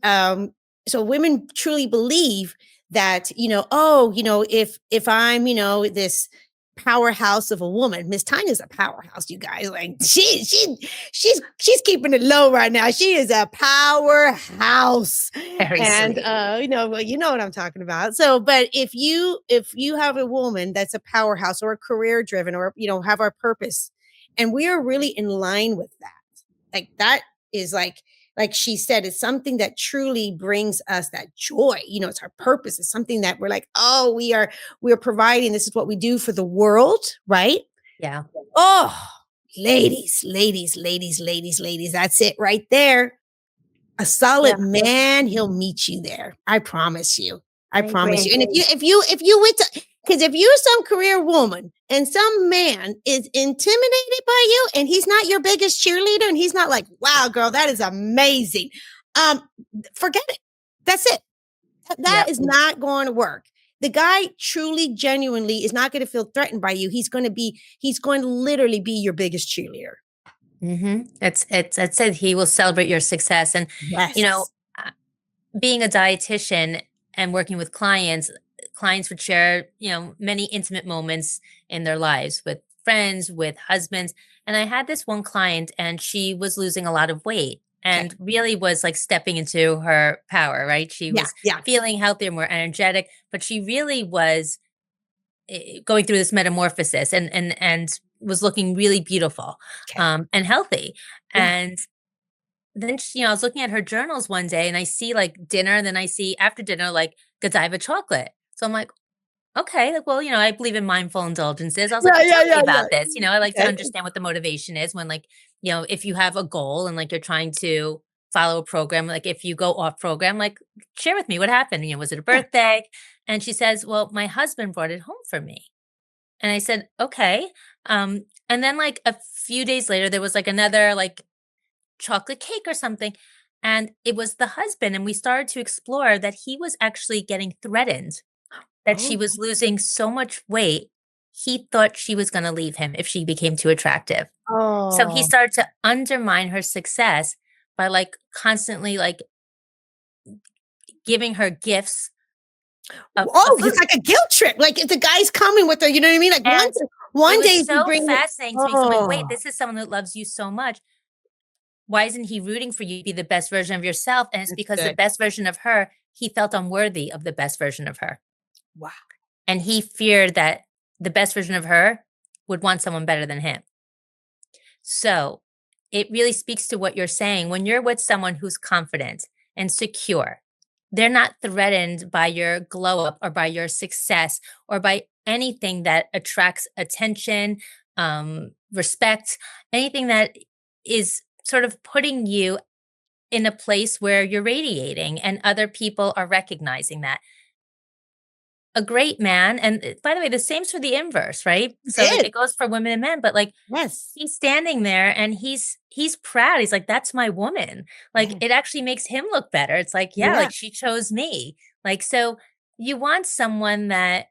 S2: so women truly believe that, oh, if I'm, this powerhouse of a woman. Miss Tanya's a powerhouse, you guys. Like she's keeping it low right now. She is a powerhouse.
S1: Very
S2: And
S1: sweet.
S2: well, you know what I'm talking about. So, but if you have a woman that's a powerhouse or a career driven or have our purpose, and we are really in line with that, like that is like she said, it's something that truly brings us that joy. It's our purpose. It's something that we're like, oh, we're providing. This is what we do for the world, right?
S1: Yeah.
S2: Oh, ladies, ladies, ladies, ladies, ladies. That's it right there. A
S1: Yeah.
S2: solid man, he'll meet you there. I promise you. I
S1: I
S2: promise
S1: agree.
S2: you. And if you went to, because if you're some career woman and some man is intimidated by you and he's not your biggest cheerleader and he's not like, wow, girl, that is amazing. Um, Forget it. That's it. That
S1: Yep.
S2: is not going to work. The guy truly, genuinely is not going to feel threatened by you. He's going to literally be your biggest cheerleader.
S1: It said he will celebrate your success. And, you know,
S2: Yes.
S1: uh, being a dietitian and working with clients would share, many intimate moments in their lives with friends, with husbands. And I had this one client and she was losing a lot of weight
S2: Okay.
S1: and really was like stepping into her power, right? She
S2: Yeah.
S1: was
S2: Yeah.
S1: feeling healthier, more energetic, but she really was going through this metamorphosis and was looking really beautiful
S2: Okay.
S1: and healthy.
S2: Yeah.
S1: And then I was looking at her journals one day and I see like dinner, and then I see after dinner like Godiva chocolate. So I'm like, okay, like, well, I believe in mindful indulgences. I was like,
S2: Yeah.
S1: well,
S2: Yeah.
S1: tell me
S2: Yeah.
S1: about
S2: Yeah.
S1: this. I like to
S2: Okay.
S1: understand what the motivation is when, like, if you have a goal and like you're trying to follow a program, like if you go off program, like share with me what happened. Was it a
S2: Yeah.
S1: birthday? And she says, well, my husband brought it home for me. And I said, okay. And then like a few days later, there was like another like chocolate cake or something. And it was the husband. And we started to explore that he was actually getting threatened, that she
S2: Oh.
S1: was losing so much weight. He thought she was going to leave him if she became too attractive. So he
S2: Oh.
S1: started to undermine her success by like constantly like giving her gifts of
S2: Oh,
S1: food.
S2: it's like a guilt trip. Like if the guy's coming with her, you know what I mean? Like
S1: And it
S2: one
S1: was
S2: day if you
S1: so
S2: bring it.
S1: fascinating to me. So I'm like, wait,
S2: Oh,
S1: this is someone that loves you so much. Why isn't he rooting for you to be the best version of yourself? And it's
S2: that's
S1: because the
S2: good.
S1: best version of her, he felt unworthy of the best version of her.
S2: Wow.
S1: And he feared that the best version of her would want someone better than him. So it really speaks to what you're saying. When you're with someone who's confident and secure, they're not threatened by your glow up or by your success or by anything that attracts attention, respect, anything that is sort of putting you in a place where you're radiating and other people are recognizing that. A great man, and by the way, the same's for the inverse, right?
S2: You
S1: So like
S2: did.
S1: it goes for women and men, but like
S2: Yes.
S1: he's standing there and he's proud. He's like, that's my woman. Like
S2: Yeah.
S1: it actually makes him look better. It's like, yeah,
S2: Yeah.
S1: like she chose me. Like, so you want someone that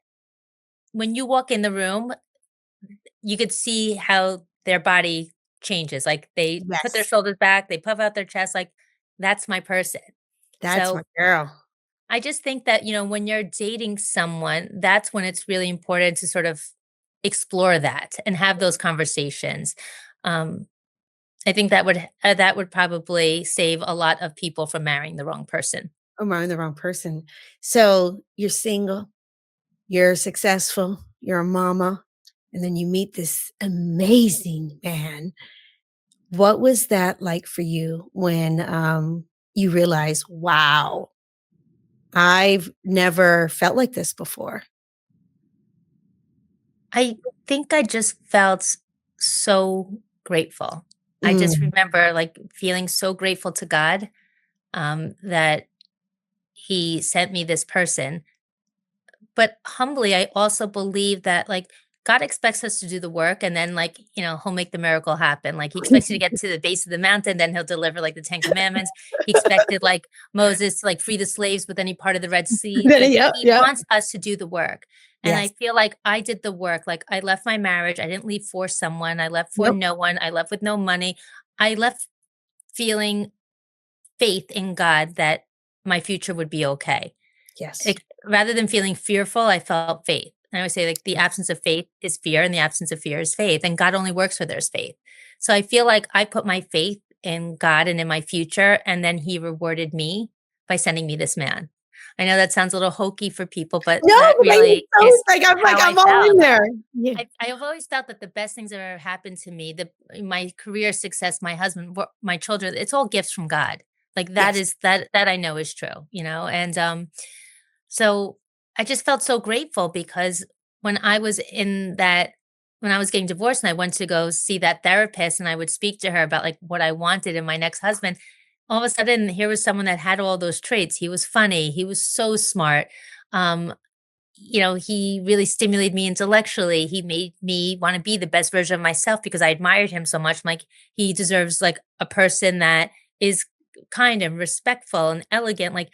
S1: when you walk in the room, you could see how their body changes. Like they put their
S2: Yes.
S1: shoulders back, they puff out their chest, like that's my person.
S2: That's my
S1: So
S2: girl.
S1: I just think that, when you're dating someone, that's when it's really important to sort of explore that and have those conversations. Um, I think that would probably save a lot of people from marrying the wrong person.
S2: I'm marrying the wrong person. So you're single, you're successful, you're a mama, and then you meet this amazing man. What was that like for you when you realize, wow, I've never felt like this before?
S1: I think I just felt so grateful. I just
S2: Mm,
S1: remember like feeling so grateful to God. that he sent me this person. But humbly, I also believe that, like, God expects us to do the work and then, like, he'll make the miracle happen. Like, he expects you to get to the base of the mountain, then he'll deliver, like, the 10 commandments. He expected, like, Moses to, like, free the slaves with any part of the Red Sea. Like,
S2: Yep,
S1: he
S2: yep.
S1: wants us to do the work. And I
S2: Yes.
S1: feel like I did the work. Like, I left my marriage. I didn't leave for someone. I left for
S2: Nope.
S1: no one. I left with no money. I left feeling faith in God that my future would be okay.
S2: Yes.
S1: Like, rather than feeling fearful, I felt faith. And I always say, like, the
S2: Yes.
S1: absence of faith is fear, and the absence of fear is faith. And God only works where there's faith. So I feel like I put my faith in God and in my future, and then He rewarded me by sending me this man. I know that sounds a little hokey for people, but
S2: No,
S1: that
S2: but like,
S1: really
S2: it's
S1: is
S2: so like
S1: how I
S2: I'm all in
S1: felt.
S2: there. Yeah.
S1: I have always felt that the best things that ever happened to me, my career success, my husband, my children, it's all gifts from God. Like, that
S2: Yes.
S1: is that I know is true, and so I just felt so grateful because when I was in that when I was getting divorced and I went to go see that therapist and I would speak to her about, like, what I wanted in my next husband, all of a sudden here was someone that had all those traits. He was funny, he was so smart. Um, he really stimulated me intellectually. He made me want to be the best version of myself because I admired him so much. I'm like, he deserves, like, a person that is kind and respectful and elegant. Like,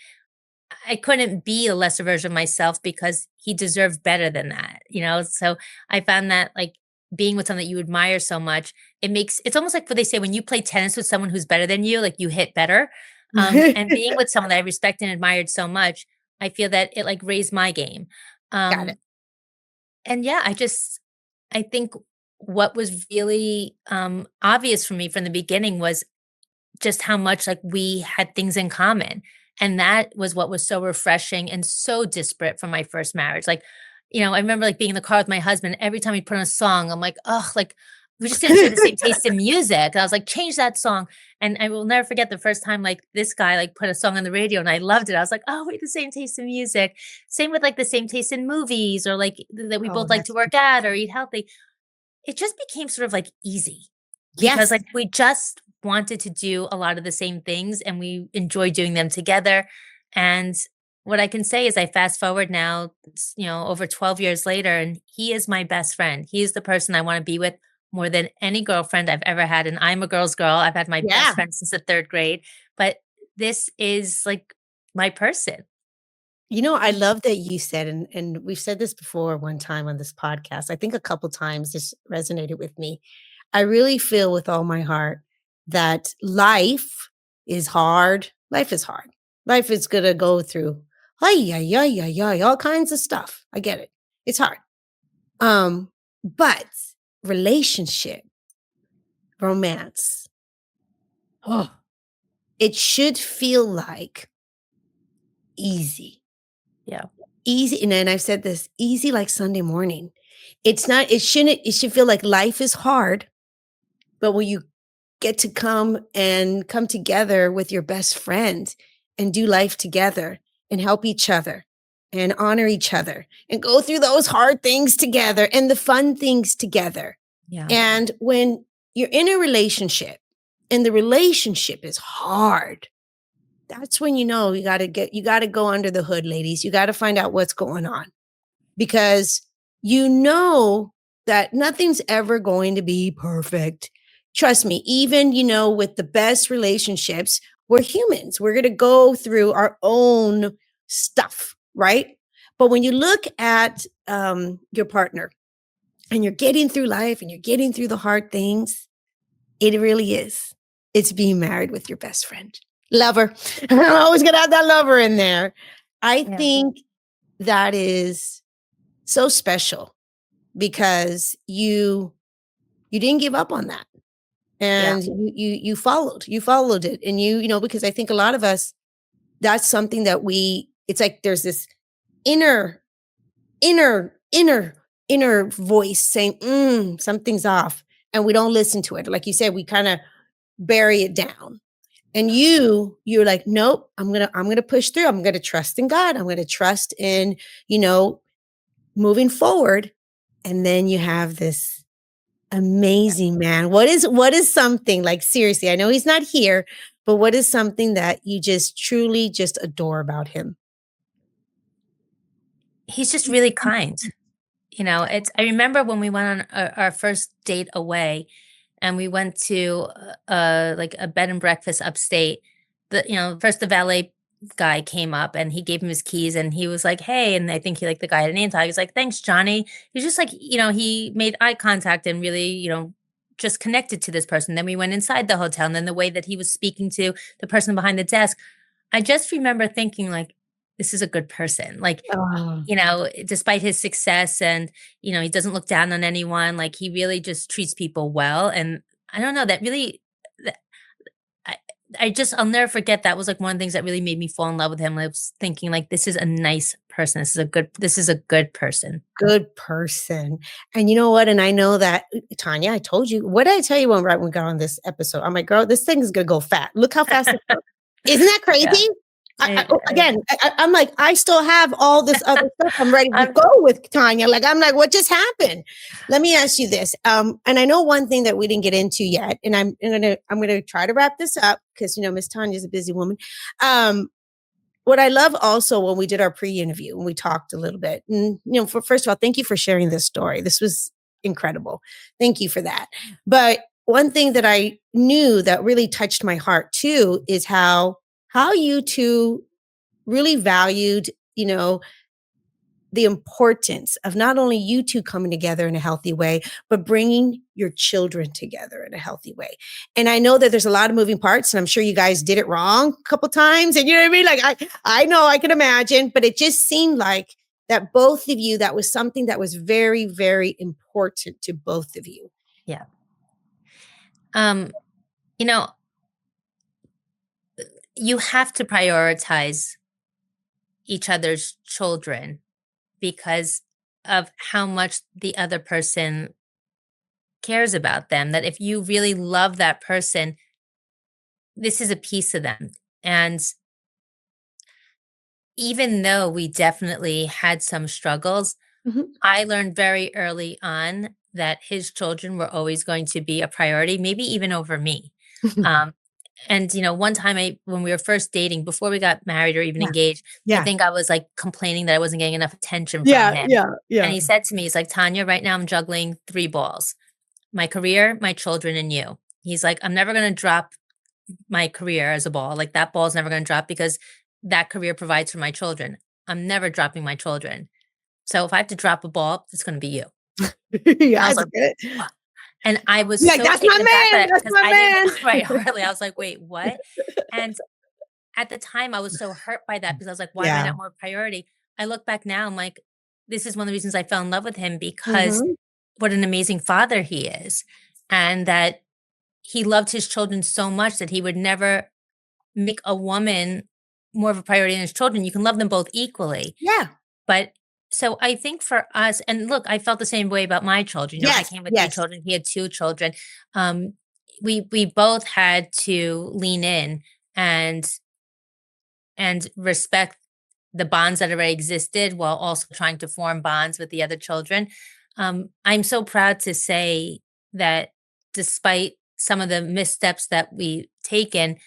S1: I couldn't be a lesser version of myself because he deserved better than that. So I found that, like, being with someone that you admire so much, it's almost like what they say when you play tennis with someone who's better than you, like, you hit better. And being with someone that I respect and admired so much, I feel that it, like, raised my game.
S2: Got it.
S1: Um, and yeah, I think what was really obvious for me from the beginning was just how much, like, we had things in common. And that was what was so refreshing and so disparate from my first marriage. Like, I remember, like, being in the car with my husband. Every time he put on a song, I'm like, oh, like, we just didn't share the same taste in music. And I was like, change that song. And I will never forget the first time, like, this guy, like, put a song on the radio and I loved it. I was like, oh, we have the same taste in music. Same with, like, the same taste in movies, or, like, that we
S2: Oh,
S1: both like to
S2: that's
S1: work out or eat healthy. It just became sort of, like, easy because,
S2: yes.
S1: like, we just wanted to do a lot of the same things and we enjoy doing them together. And what I can say is I fast forward now, over 12 years later, and he is my best friend. He is the person I want to be with more than any girlfriend I've ever had. And I'm a girl's girl. I've had my best
S2: Yeah.
S1: friend since the third grade, but this is, like, my person.
S2: I love that you said, and we've said this before one time on this podcast. I think a couple times this resonated with me. I really feel with all my heart that life is hard. Life is hard. Life is gonna go through ay, ay, ay, ay, ay, all kinds of stuff. I get it. It's hard. But relationship, romance, oh, it should feel like easy.
S1: Yeah.
S2: Easy, and then I've said this, easy like Sunday morning. It's not, it should feel like life is hard, but when you get to come together with your best friend and do life together and help each other and honor each other and go through those hard things together and the fun things together.
S1: Yeah.
S2: And when you're in a relationship and the relationship is hard, that's when you got to go under the hood, ladies. You got to find out what's going on because you know that nothing's ever going to be perfect. Trust me, even, with the best relationships, we're humans. We're going to go through our own stuff, right? But when you look at your partner and you're getting through life and you're getting through the hard things, it really is. It's being married with your best friend. Lover. I'm always going to have that lover in there. I
S1: Yeah.
S2: think that is so special because you didn't give up on that.
S1: Yeah.
S2: And you followed it. And because I think a lot of us, that's something that it's like there's this inner, inner, inner, inner voice saying, something's off. And we don't listen to it. Like you said, we kind of bury it down. And you're like, nope, I'm gonna push through. I'm gonna trust in God. I'm gonna trust in, moving forward. And then you have this amazing man. What is something like, seriously, I know he's not here, but what is something that you just truly just adore about him?
S1: He's just really kind. I remember when we went on our first date away and we went to like a bed and breakfast upstate. First the valet guy came up and he gave him his keys and he was like, "Hey," and I think he liked the guy had a name tag. He was like, "Thanks, Johnny." He was just like, he made eye contact and really, just connected to this person. Then we went inside the hotel and then the way that he was speaking to the person behind the desk, I just remember thinking like, this is a good person. Like,
S2: Oh,
S1: despite his success and, he doesn't look down on anyone, like he really just treats people well. And I don't know, that really, that, I, I'll never forget that was like one of the things that really made me fall in love with him. I was thinking like, this is a nice person. This is a good person.
S2: good person. And you know what? And I know that Tanya, I told you, what did I tell you when we got on this episode? I'm like, girl, this thing is gonna go fat. Look how fast it goes. Isn't that
S1: Yeah.
S2: crazy?
S1: I
S2: Again, I'm like, I still have all this other stuff I'm ready to
S1: I'm
S2: go with Tanya. Like, I'm like, what just happened? Let me ask you this. And I know one thing that we didn't get into yet, and I'm gonna try to wrap this up because Miss Tanya's a busy woman. Um, what I love also when we did our pre-interview and we talked a little bit, and first of all, thank you for sharing this story. This was incredible. Thank you for that. But one thing that I knew that really touched my heart too is how you two really valued, the importance of not only you two coming together in a healthy way, but bringing your children together in a healthy way. And I know that there's a lot of moving parts, and I'm sure you guys did it wrong a couple times. And you know what I mean? Like I know, I can imagine, but it just seemed like that both of you, that was something that was very, very important to both of you.
S1: Yeah. Um, you know, you have to prioritize each other's children because of how much the other person cares about them. That if you really love that person, this is a piece of them. And even though we definitely had some struggles,
S2: Mhm.
S1: I learned very early on that his children were always going to be a priority, maybe even over me. Um, and one time when we were first dating, before we got married or even
S2: Yeah.
S1: engaged, I
S2: Yeah.
S1: think I was like complaining that I wasn't getting enough attention from
S2: Yeah.
S1: him.
S2: Yeah.
S1: And
S2: Yeah.
S1: he said to me, he's like, "Tanya, right now I'm juggling three balls: my career, my children, and you." He's like, "I'm never going to drop my career as a ball. Like that ball's never going to drop because that career provides for my children. I'm never dropping my children. So if I have to drop a ball, it's going to be you." And I
S2: Yeah.
S1: was
S2: It's
S1: like,
S2: good.
S1: "Wow." And I was
S2: Like,
S1: so
S2: that's my
S1: taken aback by
S2: man.
S1: that
S2: That's
S1: because
S2: my
S1: I didn't right,
S2: man.
S1: hardly. I was like, "Wait, what?" And at the time, I was so hurt by that because I was like, "Why am I
S2: Yeah.
S1: not more priority?" I look back now, I'm like, this is one of the reasons I fell in love with him because
S2: Mhm.
S1: what an amazing father he is. And that he loved his children so much that he would never make a woman more of a priority than his children. You can love them both equally.
S2: Yeah.
S1: But so I think for us, and look, I felt the same way about my children. I
S2: Yes.
S1: came with three
S2: Yes.
S1: children. He had two children. Um, we both had to lean in and respect the bonds that already existed while also trying to form bonds with the other children. I'm so proud to say that despite some of the missteps that we've taken,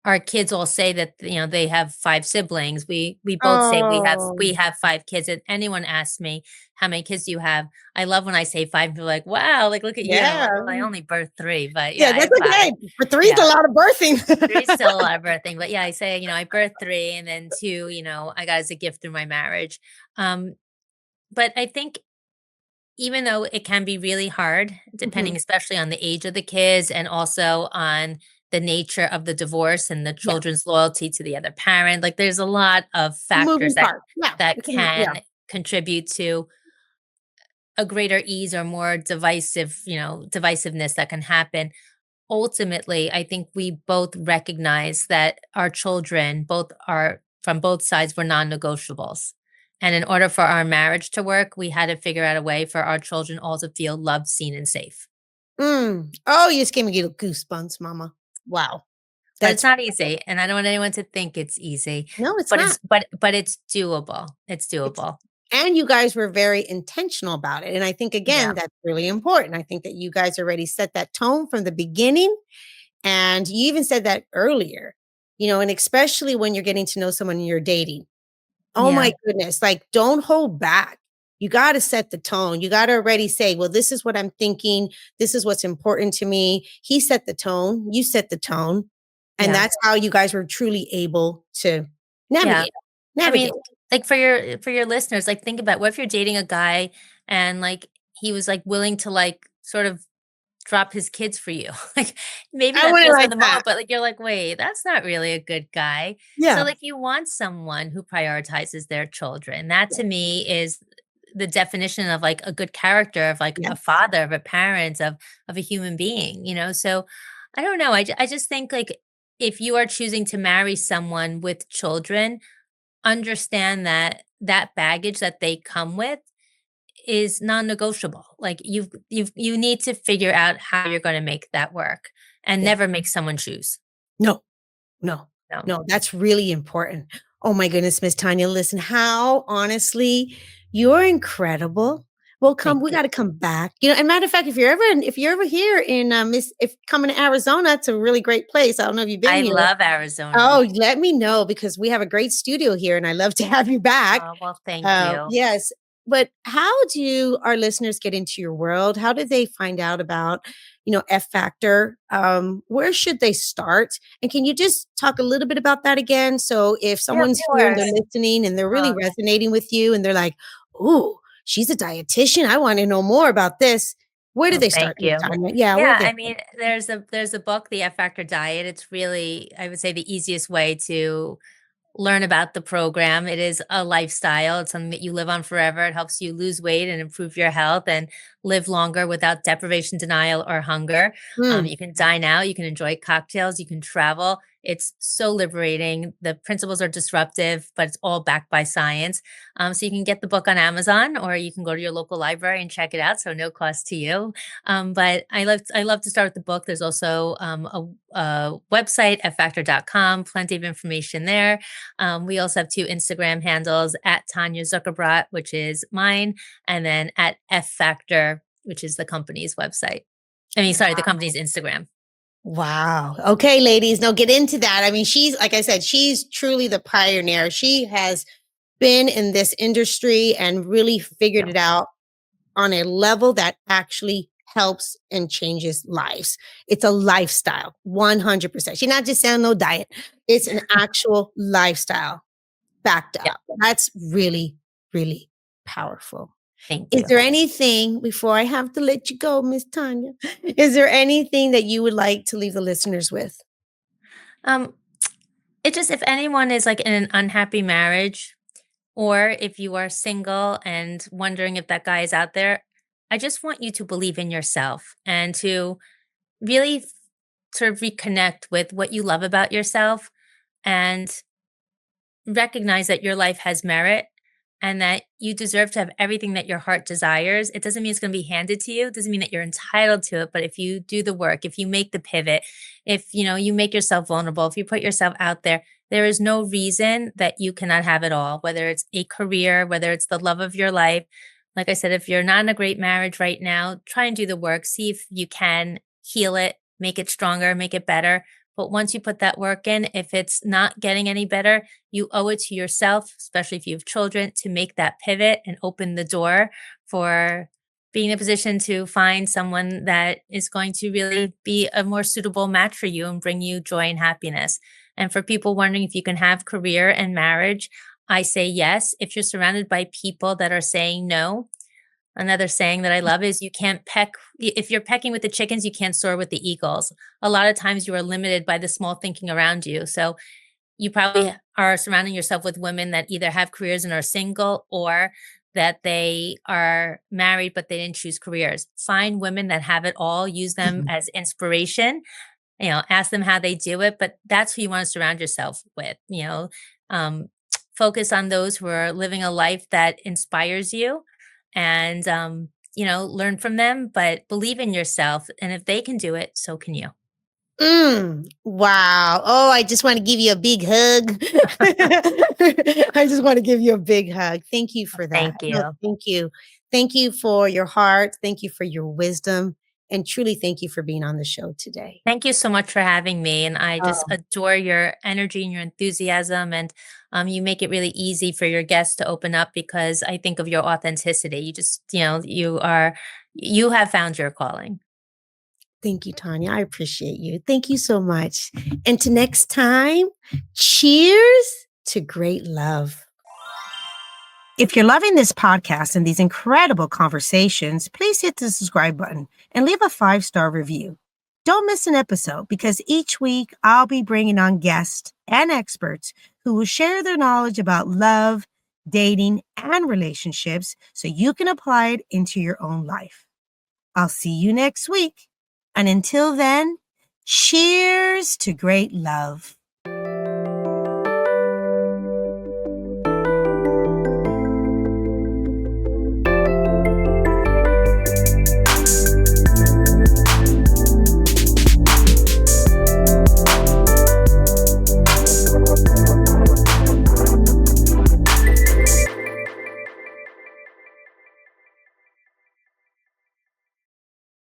S1: our kids all say that, they have 5 siblings. We both say
S2: Oh,
S1: we have 5 kids. If anyone asks me, "How many kids do you have?" I love when I say 5, people are like, "Wow, like, look at you." And I'm
S2: yeah.
S1: like, "Well, I only birthed 3, but yeah,
S2: Yeah,
S1: I
S2: that's
S1: have 5."
S2: okay. For 3 is a
S1: Yeah,
S2: lot of
S1: 3 is
S2: birthing.
S1: still a lot of birthing, but yeah, I say, I birthed 3 and then 2, I got as a gift through my marriage. Um, but I think even though it can be really hard, depending
S2: Mhm.
S1: especially on the age of the kids and also on the nature of the divorce and the
S2: Yeah.
S1: children's loyalty to the other parent, like there's a lot of factors
S2: Moving
S1: that
S2: parts. Yeah.
S1: that
S2: It's yeah.
S1: can contribute to a greater ease or more divisiveness that can happen. Ultimately, I think we both recognize that our children, both are from both sides, were non-negotiables. And in order for our marriage to work, we had to figure out a way for our children all to feel loved, seen, and safe.
S2: Oh, you just gave me goosebumps, mama. Wow.
S1: But it's
S2: That's
S1: not easy, and I don't want anyone to think it's easy,
S2: no, it's
S1: but
S2: not.
S1: it's doable. It's
S2: It's
S1: doable.
S2: and you guys were very intentional about it. And I think
S1: Yeah.
S2: again, that's really important. I think that you guys already set that tone from the beginning. And you even said that earlier, and especially when you're getting to know someone and you're dating. Oh
S1: Yeah.
S2: my goodness, like, don't hold back. You gotta set the tone. You gotta already say, "Well, this is what I'm thinking. This is what's important to me." He set the tone, you set the tone, and
S1: Yeah.
S2: that's how you guys were truly able to
S1: Yeah.
S2: navigate,
S1: I mean,
S2: navigate.
S1: like for your listeners, like think about what if you're dating a guy and like he was like willing to like sort of drop his kids for you. Like maybe
S2: I
S1: that
S2: wouldn't
S1: feels good
S2: like
S1: in the
S2: that.
S1: moment, but like you're like, wait, that's not really a good guy. So
S2: Yeah.
S1: like you want someone who prioritizes their children. That to me is the definition of like a good character of like a
S2: Yes.
S1: father, of a parent, of a human being, you know? So I don't know. I just think like if you are choosing to marry someone with children, understand that that baggage that they come with is non-negotiable. Like you need to figure out how you're going to make that work and
S2: Yeah.
S1: never make someone choose.
S2: No. No,
S1: No.
S2: no, that's really important. Oh my goodness, Miss Tanya, listen, how honestly, you're incredible. Well,
S1: Thank
S2: we
S1: you.
S2: got to come back. And matter of fact, if you're ever here in if coming to Arizona, it's a really great place. I don't know if you've been
S1: I
S2: here.
S1: love Arizona.
S2: Oh, let me know because we have a great studio here, and I love to have you back.
S1: Well, thank you.
S2: Yes. But how do our listeners get into your world? How do they find out about, F Factor? Where should they start? And can you just talk a little bit about that again? So if
S1: Yeah, of
S2: someone's here and they're
S1: course.
S2: listening and they're really
S1: Uh,
S2: resonating with you and they're like, "Ooh, she's a dietitian. I want to know more about this." Where do
S1: oh,
S2: they
S1: thank
S2: start, Miss
S1: you.
S2: Tanya? Yeah, where do
S1: Yeah,
S2: they
S1: I mean, there's a book, The F Factor Diet. It's really, I would say, the easiest way to learn about the program. It is a lifestyle. It's something that you live on forever. It helps you lose weight and improve your health and live longer without deprivation, denial, or hunger.
S2: start?
S1: You can dine out, you can enjoy cocktails, you can travel. It's so liberating. The principles are disruptive, but it's all backed by science. So you can get the book on Amazon, or you can go to your local library and check it out. So no cost to you. But I love to start with the book. There's also a website at factor.com, plenty of information there. We also have two Instagram handles at Tanya Zuckerbrot, which is mine, and then at F Factor, which is the company's website. I mean, sorry, the company's Instagram.
S2: Wow. Okay, ladies, now get into that. I mean, she's like I said, she's truly the pioneer. She has been in this industry and really figured
S1: Yeah.
S2: it out on a level that actually helps and changes lives. It's a lifestyle, 100%. She's not just saying no diet. It's an actual lifestyle backed
S1: Yeah.
S2: up. That's really, really powerful.
S1: Thank
S2: Is
S1: you.
S2: there anything before I have to let you go, Miss Tanya? Is there anything that you would like to leave the listeners with?
S1: Um, it just, if anyone is like in an unhappy marriage, or if you are single and wondering if that guy is out there, I just want you to believe in yourself and to really sort of reconnect with what you love about yourself and recognize that your life has merit and that you deserve to have everything that your heart desires. It doesn't mean it's going to be handed to you. It doesn't mean that you're entitled to it, but if you do the work, if you make the pivot, if you make yourself vulnerable, if you put yourself out there, there is no reason that you cannot have it all, whether it's a career, whether it's the love of your life. Like I said, if you're not in a great marriage right now, try and do the work. See if you can heal it, make it stronger, make it better. But once you put that work in, if it's not getting any better, you owe it to yourself, especially if you have children, to make that pivot and open the door for being in a position to find someone that is going to really be a more suitable match for you and bring you joy and happiness. And for people wondering if you can have career and marriage, I say yes. If you're surrounded by people that are saying no, another saying that I love is you can't peck, if you're pecking with the chickens, you can't soar with the eagles. A lot of times you are limited by the small thinking around you. So you probably are surrounding yourself with women that either have careers and are single, or that they are married but they didn't choose careers. Find women that have it all, use them
S2: Mhm.
S1: as inspiration, ask them how they do it, but that's who you want to surround yourself with, um, focus on those who are living a life that inspires you and, learn from them, but believe in yourself. And if they can do it, so can you.
S2: Wow. Oh, I just want to give you a big hug. I just want to give you a big hug. Thank you for that.
S1: Thank
S2: No,
S1: you.
S2: thank you. Thank you for your heart. Thank you for your wisdom. And truly thank you for being on the show today.
S1: Thank you so much for having me. And I just
S2: Oh,
S1: adore your energy and your enthusiasm. And you make it really easy for your guests to open up because I think of your authenticity. You just, you have found your calling.
S2: thank you, Tanya. I appreciate you. Thank you so much. And to next time, cheers to great love. If you're loving this podcast and these incredible conversations, please hit the subscribe button and leave a 5-star review. Don't miss an episode because each week I'll be bringing on guests and experts who will share their knowledge about love, dating, and relationships so you can apply it into your own life. I'll see you next week. And until then, cheers to great love.